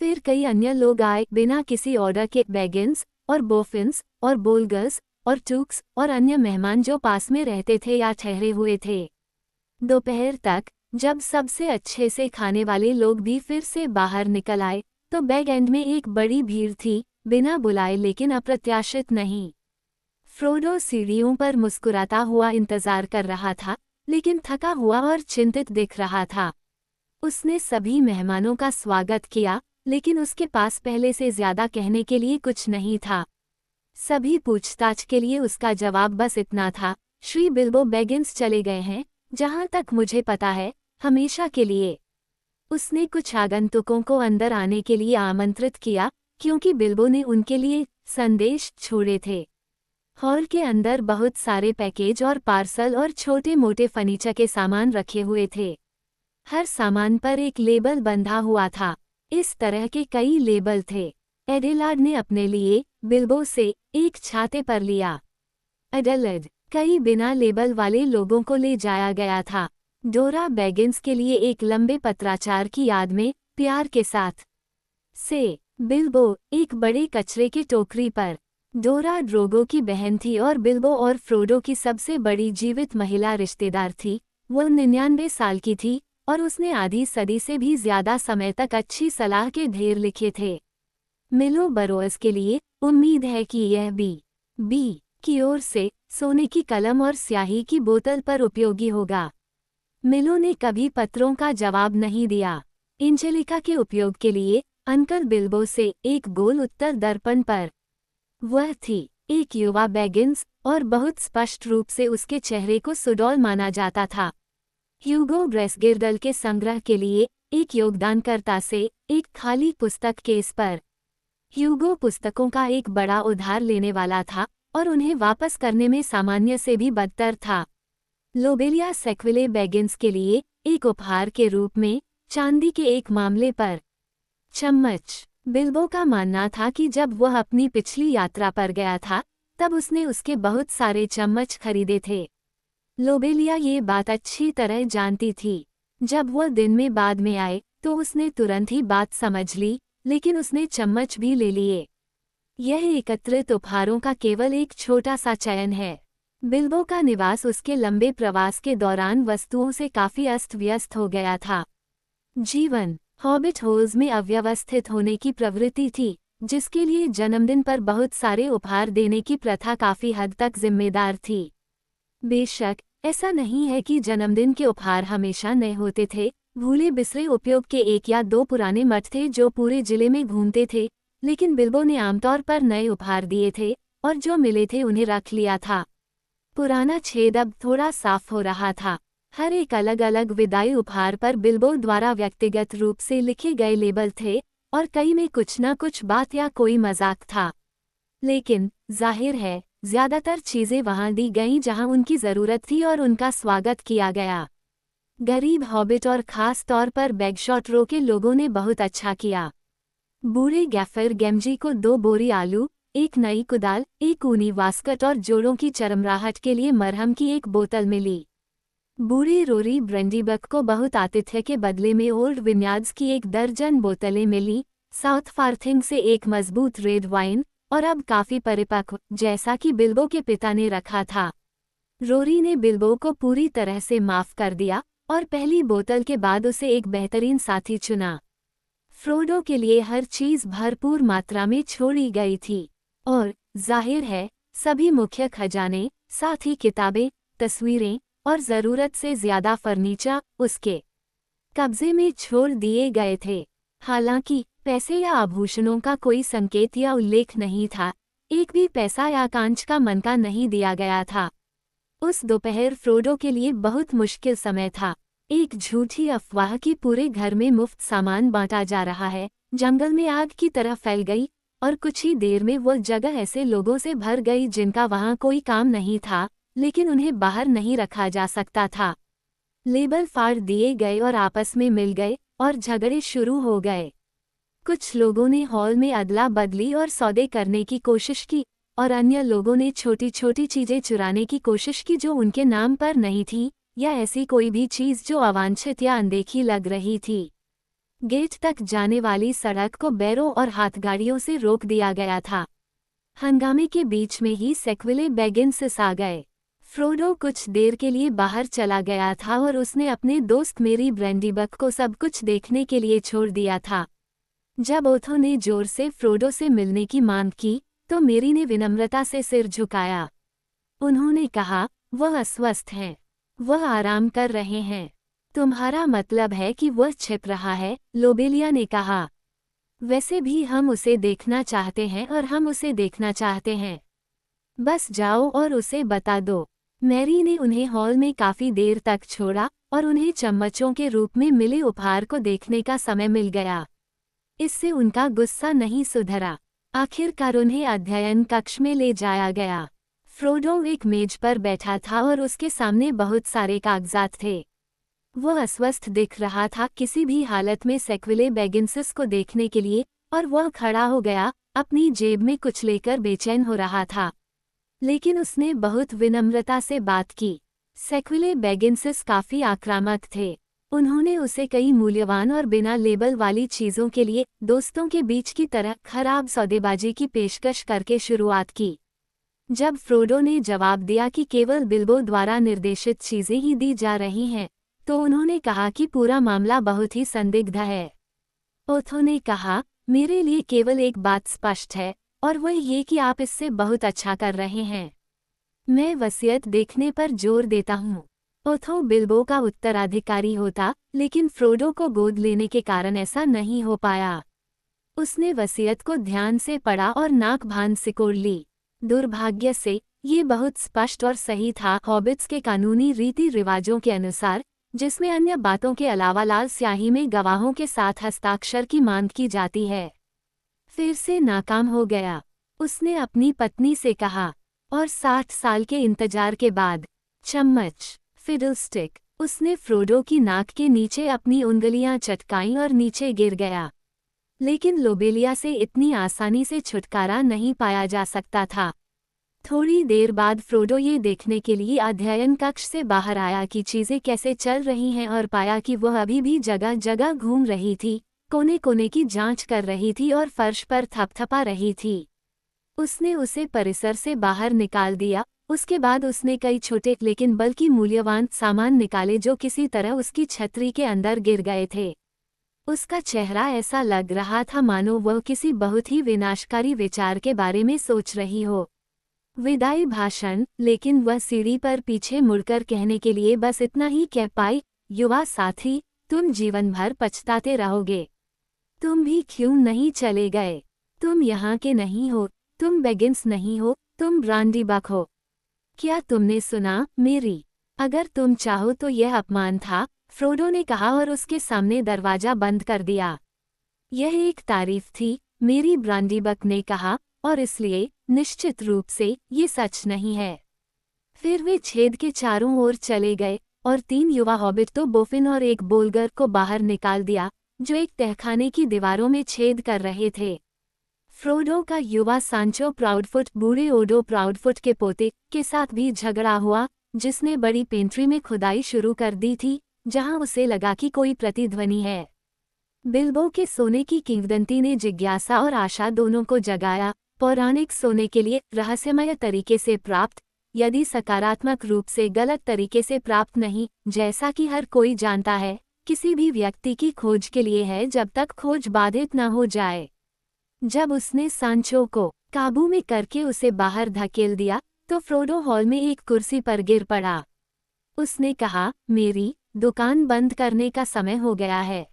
फिर कई अन्य लोग आए बिना किसी ऑर्डर के, बैगिन्स और बोफिन्स और बोलगर्स और टूक्स और अन्य मेहमान जो पास में रहते थे या ठहरे हुए थे। दोपहर तक जब सबसे अच्छे से खाने वाले लोग भी फिर से बाहर निकल आए तो बैग एंड में एक बड़ी भीड़ थी, बिना बुलाए लेकिन अप्रत्याशित नहीं। फ्रोडो सीढ़ियों पर मुस्कुराता हुआ इंतजार कर रहा था, लेकिन थका हुआ और चिंतित दिख रहा था। उसने सभी मेहमानों का स्वागत किया, लेकिन उसके पास पहले से ज्यादा कहने के लिए कुछ नहीं था। सभी पूछताछ के लिए उसका जवाब बस इतना था, श्री बिल्बो बैगिन्स चले गए हैं, जहां तक मुझे पता है, हमेशा के लिए। उसने कुछ आगंतुकों को अंदर आने के लिए आमंत्रित किया, क्योंकि बिल्बो ने उनके लिए संदेश छोड़े थे। हॉल के अंदर बहुत सारे पैकेज और पार्सल और छोटे मोटे फर्नीचर के सामान रखे हुए थे। हर सामान पर एक लेबल बंधा हुआ था। इस तरह के कई लेबल थे। एडेलाड ने अपने लिए बिल्बो से एक छाते पर लिया। एडेलाड, कई बिना लेबल वाले लोगों को ले जाया गया था। डोरा बैगिन्स के लिए एक लंबे पत्राचार की याद में, प्यार के साथ। से बिल्बो, एक बड़े कचरे की टोकरी पर। डोरा ड्रोगो की बहन थी और बिल्बो और फ्रोडो की सबसे बड़ी जीवित महिला रिश्तेदार थी। वो 99 साल की थी और उसने आधी सदी से भी ज्यादा समय तक अच्छी सलाह के ढेर लिखे थे। मिलो बरोअस के लिए उम्मीद है कि यह बी की ओर से सोने की कलम और स्याही की बोतल पर उपयोगी होगा। मिलो ने कभी पत्रों का जवाब नहीं दिया। एंजेलिका के उपयोग के लिए अंकल बिल्बो से एक गोल उत्तर दर्पण पर। वह थी एक युवा बैगिन्स और बहुत स्पष्ट रूप से उसके चेहरे को सुडौल माना जाता था। ह्यूगो ब्रेसगिर्डल के संग्रह के लिए एक योगदानकर्ता से एक खाली पुस्तक केस पर। ह्यूगो पुस्तकों का एक बड़ा उधार लेने वाला था और उन्हें वापस करने में सामान्य से भी बदतर था। लोबेलिया सेक्विले बैगिन्स के लिए एक उपहार के रूप में चांदी के एक मामले पर। चम्मच, बिल्बो का मानना था कि जब वह अपनी पिछली यात्रा पर गया था तब उसने उसके बहुत सारे चम्मच खरीदे थे। लोबेलिया ये बात अच्छी तरह जानती थी। जब वह दिन में बाद में आए तो उसने तुरंत ही बात समझ ली, लेकिन उसने चम्मच भी ले लिए। यह एकत्रित उपहारों का केवल एक छोटा सा चयन है। बिल्बो का निवास उसके लंबे प्रवास के दौरान वस्तुओं से काफी अस्त व्यस्त हो गया था। जीवन हॉबिट होल्स में अव्यवस्थित होने की प्रवृत्ति थी, जिसके लिए जन्मदिन पर बहुत सारे उपहार देने की प्रथा काफी हद तक जिम्मेदार थी। बेशक ऐसा नहीं है कि जन्मदिन के उपहार हमेशा नए होते थे। भूले बिसरे उपयोग के एक या दो पुराने मठ थे जो पूरे जिले में घूमते थे, लेकिन बिल्बो ने आमतौर पर नए उपहार दिए थे और जो मिले थे उन्हें रख लिया था। पुराना छेद अब थोड़ा साफ हो रहा था। हर एक अलग अलग विदाई उपहार पर बिल्बो द्वारा व्यक्तिगत रूप से लिखे गए लेबल थे और कई में कुछ न कुछ बात या कोई मजाक था। लेकिन जाहिर है ज्यादातर चीजें वहां दी गईं जहां उनकी जरूरत थी और उनका स्वागत किया गया। गरीब हॉबिट और खास तौर पर बैगशॉट रो के लोगों ने बहुत अच्छा किया। बूढ़े गैफर गैमजी को 2 बोरी आलू, एक नई कुदाल, एक ऊनी वास्कट और जोड़ों की चरमराहट के लिए मरहम की एक बोतल मिली। बूढ़े रोरी ब्रेंडीबक को बहुत आतिथ्य के बदले में ओल्ड विन्यार्ड्स की 1 दर्जन बोतलें मिली, साउथ फार्थिंग से एक मजबूत रेड वाइन और अब काफी परिपक्व, जैसा कि बिल्बो के पिता ने रखा था। रोरी ने बिल्बो को पूरी तरह से माफ कर दिया और पहली बोतल के बाद उसे एक बेहतरीन साथी चुना। फ्रोडो के लिए हर चीज भरपूर मात्रा में छोड़ी गई थी और जाहिर है सभी मुख्य खजाने, साथ ही किताबें, तस्वीरें और जरूरत से ज्यादा फर्नीचर उसके कब्जे में छोड़ दिए गए थे। हालांकि पैसे या आभूषणों का कोई संकेत या उल्लेख नहीं था। एक भी पैसा या कांच का मन का नहीं दिया गया था। उस दोपहर फ्रोडो के लिए बहुत मुश्किल समय था। एक झूठी अफवाह कि पूरे घर में मुफ्त सामान बांटा जा रहा है जंगल में आग की तरह फैल गई और कुछ ही देर में वो जगह ऐसे लोगों से भर गई जिनका वहां कोई काम नहीं था, लेकिन उन्हें बाहर नहीं रखा जा सकता था। लेबल फाड़ दिए गए और आपस में मिल गए और झगड़े शुरू हो गए। कुछ लोगों ने हॉल में अदला बदली और सौदे करने की कोशिश की और अन्य लोगों ने छोटी छोटी चीजें चुराने की कोशिश की जो उनके नाम पर नहीं थी, या ऐसी कोई भी चीज जो अवांछित या अनदेखी लग रही थी। गेट तक जाने वाली सड़क को बैरों और हाथगाड़ियों से रोक दिया गया था। हंगामे के बीच में ही सेक्विले बैगिंस आ गए। फ्रोडो कुछ देर के लिए बाहर चला गया था और उसने अपने दोस्त मेरी ब्रैंडीबक को सब कुछ देखने के लिए छोड़ दिया था। जब ओथो ने जोर से फ्रोडो से मिलने की मांग की तो मेरी ने विनम्रता से सिर झुकाया। उन्होंने कहा, वह अस्वस्थ हैं, वह आराम कर रहे हैं। तुम्हारा मतलब है कि वह छिप रहा है, लोबेलिया ने कहा। वैसे भी हम उसे देखना चाहते हैं और हम उसे देखना चाहते हैं। बस जाओ और उसे बता दो। मैरी ने उन्हें हॉल में काफी देर तक छोड़ा और उन्हें चम्मचों के रूप में मिले उपहार को देखने का समय मिल गया। इससे उनका गुस्सा नहीं सुधरा। आखिरकार उन्हें अध्ययन कक्ष में ले जाया गया। फ्रोडो एक मेज पर बैठा था और उसके सामने बहुत सारे कागजात थे। वह अस्वस्थ दिख रहा था किसी भी हालत में सेक्विले बैगिंस को देखने के लिए, और वह खड़ा हो गया, अपनी जेब में कुछ लेकर बेचैन हो रहा था। लेकिन उसने बहुत विनम्रता से बात की। सेक्विले बैगिंस काफी आक्रामक थे। उन्होंने उसे कई मूल्यवान और बिना लेबल वाली चीजों के लिए दोस्तों के बीच की तरह खराब सौदेबाजी की पेशकश करके शुरुआत की। जब फ्रोडो ने जवाब दिया कि केवल बिल्बो द्वारा निर्देशित चीजें ही दी जा रही हैं, तो उन्होंने कहा कि पूरा मामला बहुत ही संदिग्ध है। ओथो ने कहा, मेरे लिए केवल एक बात स्पष्ट है, और वह ये कि आप इससे बहुत अच्छा कर रहे हैं। मैं वसीयत देखने पर जोर देता हूँ। ओथो बिल्बो का उत्तराधिकारी होता, लेकिन फ्रोडो को गोद लेने के कारण ऐसा नहीं हो पाया। उसने वसीयत को ध्यान से पढ़ा और नाक भान सिकोड़ ली। दुर्भाग्य से ये बहुत स्पष्ट और सही था, हॉबिट्स के कानूनी रीति रिवाजों के अनुसार, जिसमें अन्य बातों के अलावा लाल स्याही में गवाहों के साथ हस्ताक्षर की मांग की जाती है। फिर से नाकाम हो गया। उसने अपनी पत्नी से कहा, और 60 साल के इंतजार के बाद, चम्मच, फिडलस्टिक। उसने फ्रोडो की नाक के नीचे अपनी उंगलियां चटकाईं और नीचे गिर गया। लेकिन लोबेलिया से इतनी आसानी से छुटकारा नहीं पाया जा सकता था। थोड़ी देर बाद फ्रोडो ये देखने के लिए अध्ययन कक्ष से बाहर आया कि चीजें कैसे चल रही हैं, और पाया कि वह अभी भी जगह जगह घूम रही थी, कोने कोने की जांच कर रही थी और फर्श पर थपथपा रही थी। उसने उसे परिसर से बाहर निकाल दिया। उसके बाद उसने कई छोटे लेकिन बल्कि मूल्यवान सामान निकाले जो किसी तरह उसकी छतरी के अंदर गिर गए थे। उसका चेहरा ऐसा लग रहा था मानो वह किसी बहुत ही विनाशकारी विचार के बारे में सोच रही हो। विदाई भाषण, लेकिन वह सीढ़ी पर पीछे मुड़कर कहने के लिए बस इतना ही कह पाई, युवा साथी, तुम जीवन भर पछताते रहोगे। तुम भी क्यों नहीं चले गए? तुम यहाँ के नहीं हो, तुम बैगिंस नहीं हो, तुम ब्रांडीबक हो। क्या तुमने सुना, मेरी? अगर तुम चाहो तो यह अपमान था, फ्रोडो ने कहा और उसके सामने दरवाजा बंद कर दिया। यह एक तारीफ थी, मेरी ब्रांडीबक ने कहा, और इसलिए निश्चित रूप से ये सच नहीं है। फिर वे छेद के चारों ओर चले गए और 3 युवा हॉबिट तो बोफिन और एक बोलगर को बाहर निकाल दिया, जो एक तहखाने की दीवारों में छेद कर रहे थे। फ्रोडो का युवा सांचो प्राउडफुट बूढ़े ओडो प्राउडफुट के पोते के साथ भी झगड़ा हुआ, जिसने बड़ी पेंट्री में खुदाई शुरू कर दी थी, जहां उसे लगा कि कोई प्रतिध्वनि है। बिल्बो के सोने की किंवदंती ने जिज्ञासा और आशा दोनों को जगाया। पौराणिक सोने के लिए रहस्यमय तरीके से प्राप्त, यदि सकारात्मक रूप से गलत तरीके से प्राप्त नहीं, जैसा कि हर कोई जानता है, किसी भी व्यक्ति की खोज के लिए है जब तक खोज बाधित न हो जाए। जब उसने सांचो को काबू में करके उसे बाहर धकेल दिया, तो फ्रोडो हॉल में एक कुर्सी पर गिर पड़ा। उसने कहा, मेरी दुकान बंद करने का समय हो गया है।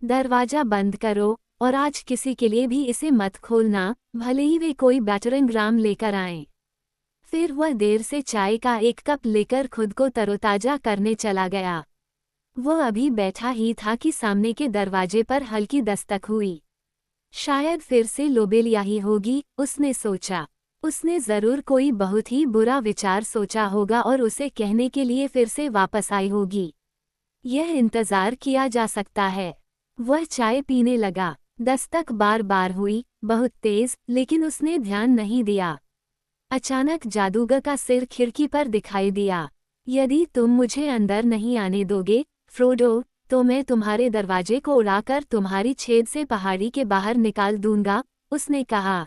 दरवाजा बंद करो, और आज किसी के लिए भी इसे मत खोलना, भले ही वे कोई बैटरिंग राम लेकर आएं। फिर वह देर से चाय का एक कप लेकर खुद को तरोताजा करने चला गया। वो अभी बैठा ही था कि सामने के दरवाजे पर हल्की दस्तक हुई। शायद फिर से लोबेलिया ही होगी, उसने सोचा। उसने जरूर कोई बहुत ही बुरा विचार सोचा होगा और उसे कहने के लिए फिर से वापस आई होगी। यह इंतजार किया जा सकता है। वह चाय पीने लगा। दस्तक बार बार हुई, बहुत तेज, लेकिन उसने ध्यान नहीं दिया। अचानक जादूगर का सिर खिड़की पर दिखाई दिया। यदि तुम मुझे अंदर नहीं आने दोगे, फ्रोडो, तो मैं तुम्हारे दरवाजे को उड़ाकर तुम्हारी छेद से पहाड़ी के बाहर निकाल दूंगा, उसने कहा।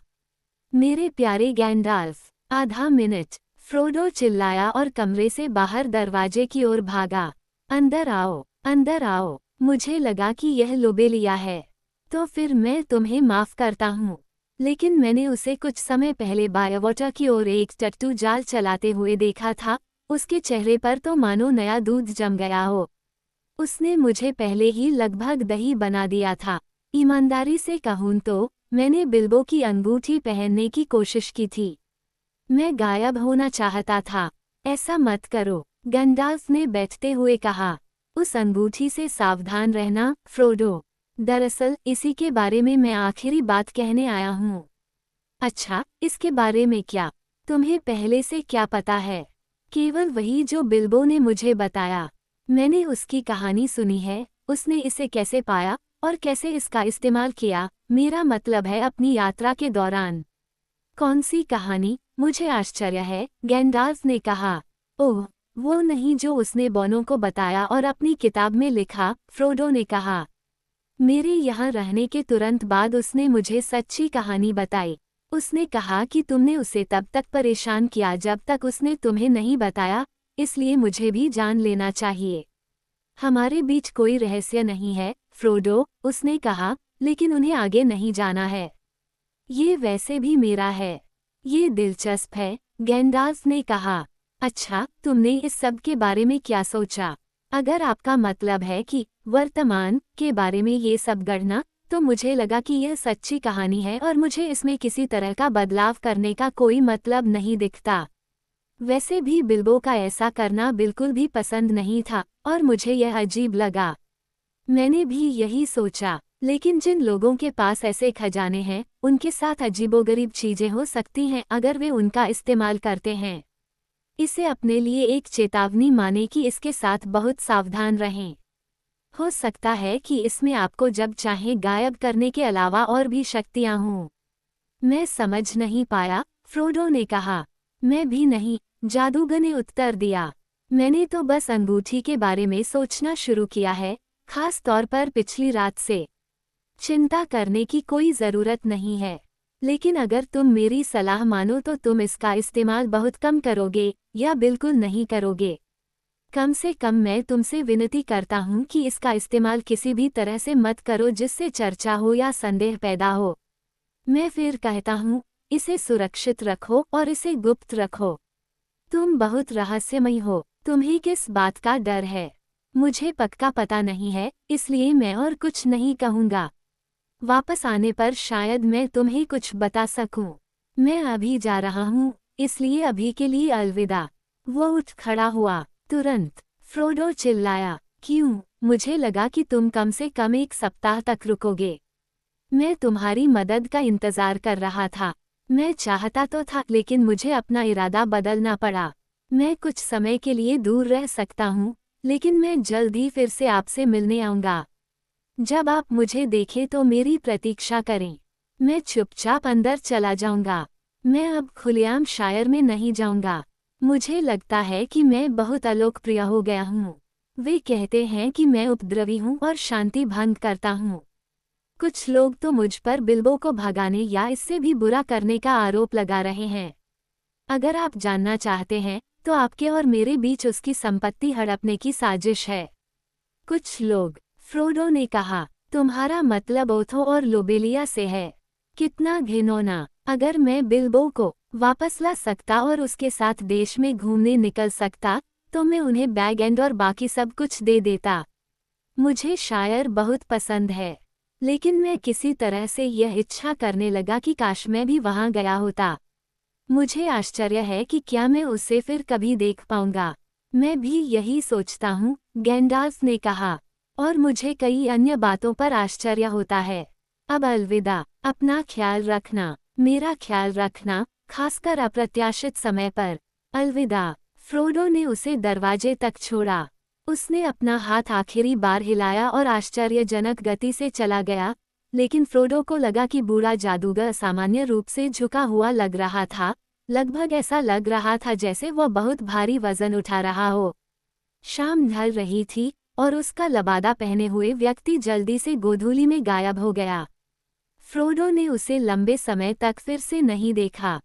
मेरे प्यारे गैंडाल्फ। आधा मिनट, फ्रोडो चिल्लाया और कमरे से बाहर दरवाजे की ओर भागा। अंदर आओ, अंदर आओ। मुझे लगा कि यह लोबेलिया है। तो फिर मैं तुम्हें माफ करता हूँ। लेकिन मैंने उसे कुछ समय पहले बायवॉटर की ओर एक टट्टू जाल चलाते हुए देखा था। उसके चेहरे पर तो मानो नया दूध जम गया हो। उसने मुझे पहले ही लगभग दही बना दिया था। ईमानदारी से कहूँ तो मैंने बिल्बो की अंगूठी पहनने की कोशिश की थी। मैं गायब होना चाहता था। ऐसा मत करो, गंडाल्फ ने बैठते हुए कहा। उस अंगूठी से सावधान रहना, फ्रोडो। दरअसल इसी के बारे में मैं आखिरी बात कहने आया हूँ। अच्छा, इसके बारे में क्या? तुम्हें पहले से क्या पता है? केवल वही जो बिल्बो ने मुझे बताया। मैंने उसकी कहानी सुनी है, उसने इसे कैसे पाया और कैसे इसका इस्तेमाल किया, मेरा मतलब है अपनी यात्रा के दौरान। कौन सी कहानी? मुझे आश्चर्य है, गैंडाल्फ ने कहा। ओह, वो नहीं जो उसने बोनो को बताया और अपनी किताब में लिखा, फ्रोडो ने कहा। मेरे यहाँ रहने के तुरंत बाद उसने मुझे सच्ची कहानी बताई। उसने कहा कि तुमने उसे तब तक परेशान किया जब तक उसने तुम्हें नहीं बताया, इसलिए मुझे भी जान लेना चाहिए। हमारे बीच कोई रहस्य नहीं है, फ्रोडो, उसने कहा, लेकिन उन्हें आगे नहीं जाना है। ये वैसे भी मेरा है। ये दिलचस्प है, गैंडाल्फ ने कहा। अच्छा, तुमने इस सब के बारे में क्या सोचा? अगर आपका मतलब है कि वर्तमान के बारे में ये सब गढ़ना, तो मुझे लगा कि यह सच्ची कहानी है और मुझे इसमें किसी तरह का बदलाव करने का कोई मतलब नहीं दिखता। वैसे भी बिल्बो का ऐसा करना बिल्कुल भी पसंद नहीं था और मुझे यह अजीब लगा। मैंने भी यही सोचा, लेकिन जिन लोगों के पास ऐसे खजाने हैं, उनके साथ अजीबोगरीब चीजें हो सकती हैं अगर वे उनका इस्तेमाल करते हैं। इसे अपने लिए एक चेतावनी माने कि इसके साथ बहुत सावधान रहें। हो सकता है कि इसमें आपको जब चाहे गायब करने के अलावा और भी शक्तियां हों। मैं समझ नहीं पाया, फ्रोडो ने कहा। मैं भी नहीं, जादूगर ने उत्तर दिया। मैंने तो बस अंगूठी के बारे में सोचना शुरू किया है, खास तौर पर पिछली रात से। चिंता करने की कोई ज़रूरत नहीं है। लेकिन अगर तुम मेरी सलाह मानो तो तुम इसका इस्तेमाल बहुत कम करोगे या बिल्कुल नहीं करोगे। कम से कम मैं तुमसे विनती करता हूँ कि इसका इस्तेमाल किसी भी तरह से मत करो जिससे चर्चा हो या संदेह पैदा हो। मैं फिर कहता हूँ, इसे सुरक्षित रखो और इसे गुप्त रखो। तुम बहुत रहस्यमयी हो। तुम्हें किस बात का डर है? मुझे पक्का पता नहीं है, इसलिए मैं और कुछ नहीं कहूँगा। वापस आने पर शायद मैं तुम्हें कुछ बता सकूं। मैं अभी जा रहा हूँ, इसलिए अभी के लिए अलविदा। वो उठ खड़ा हुआ। तुरंत, फ्रोडो चिल्लाया। क्यों? मुझे लगा कि तुम कम से कम एक सप्ताह तक रुकोगे। मैं तुम्हारी मदद का इंतजार कर रहा था। मैं चाहता तो था, लेकिन मुझे अपना इरादा बदलना पड़ा। मैं कुछ समय के लिए दूर रह सकता हूँ, लेकिन मैं जल्द ही फिर से आपसे मिलने आऊँगा। जब आप मुझे देखें तो मेरी प्रतीक्षा करें। मैं चुपचाप अंदर चला जाऊंगा। मैं अब खुलेआम शायर में नहीं जाऊंगा। मुझे लगता है कि मैं बहुत अलोकप्रिय हो गया हूँ। वे कहते हैं कि मैं उपद्रवी हूँ और शांति भंग करता हूँ। कुछ लोग तो मुझ पर बिल्बो को भगाने या इससे भी बुरा करने का आरोप लगा रहे हैं। अगर आप जानना चाहते हैं, तो आपके और मेरे बीच उसकी संपत्ति हड़पने की साजिश है। कुछ लोग, फ्रोडो ने कहा। तुम्हारा मतलब ओथो और लोबेलिया से है? कितना घिनौना। अगर मैं बिल्बो को वापस ला सकता और उसके साथ देश में घूमने निकल सकता, तो मैं उन्हें बैग एंड और बाकी सब कुछ दे देता। मुझे शायर बहुत पसंद है, लेकिन मैं किसी तरह से यह इच्छा करने लगा कि काश मैं भी वहां गया होता। मुझे आश्चर्य है कि क्या मैं उसे फिर कभी देख पाऊंगा। मैं भी यही सोचता हूँ, गैंडाल्फ ने कहा। और मुझे कई अन्य बातों पर आश्चर्य होता है। अब अलविदा, अपना ख्याल रखना, मेरा ख्याल रखना, खासकर अप्रत्याशित समय पर। अलविदा। फ्रोडो ने उसे दरवाजे तक छोड़ा। उसने अपना हाथ आखिरी बार हिलाया और आश्चर्यजनक गति से चला गया, लेकिन फ्रोडो को लगा कि बूढ़ा जादूगर असामान्य रूप से झुका हुआ लग रहा था, लगभग ऐसा लग रहा था जैसे वह बहुत भारी वजन उठा रहा हो। शाम ढल रही थी और उसका लबादा पहने हुए व्यक्ति जल्दी से गोधूली में गायब हो गया। फ्रोडो ने उसे लंबे समय तक फिर से नहीं देखा।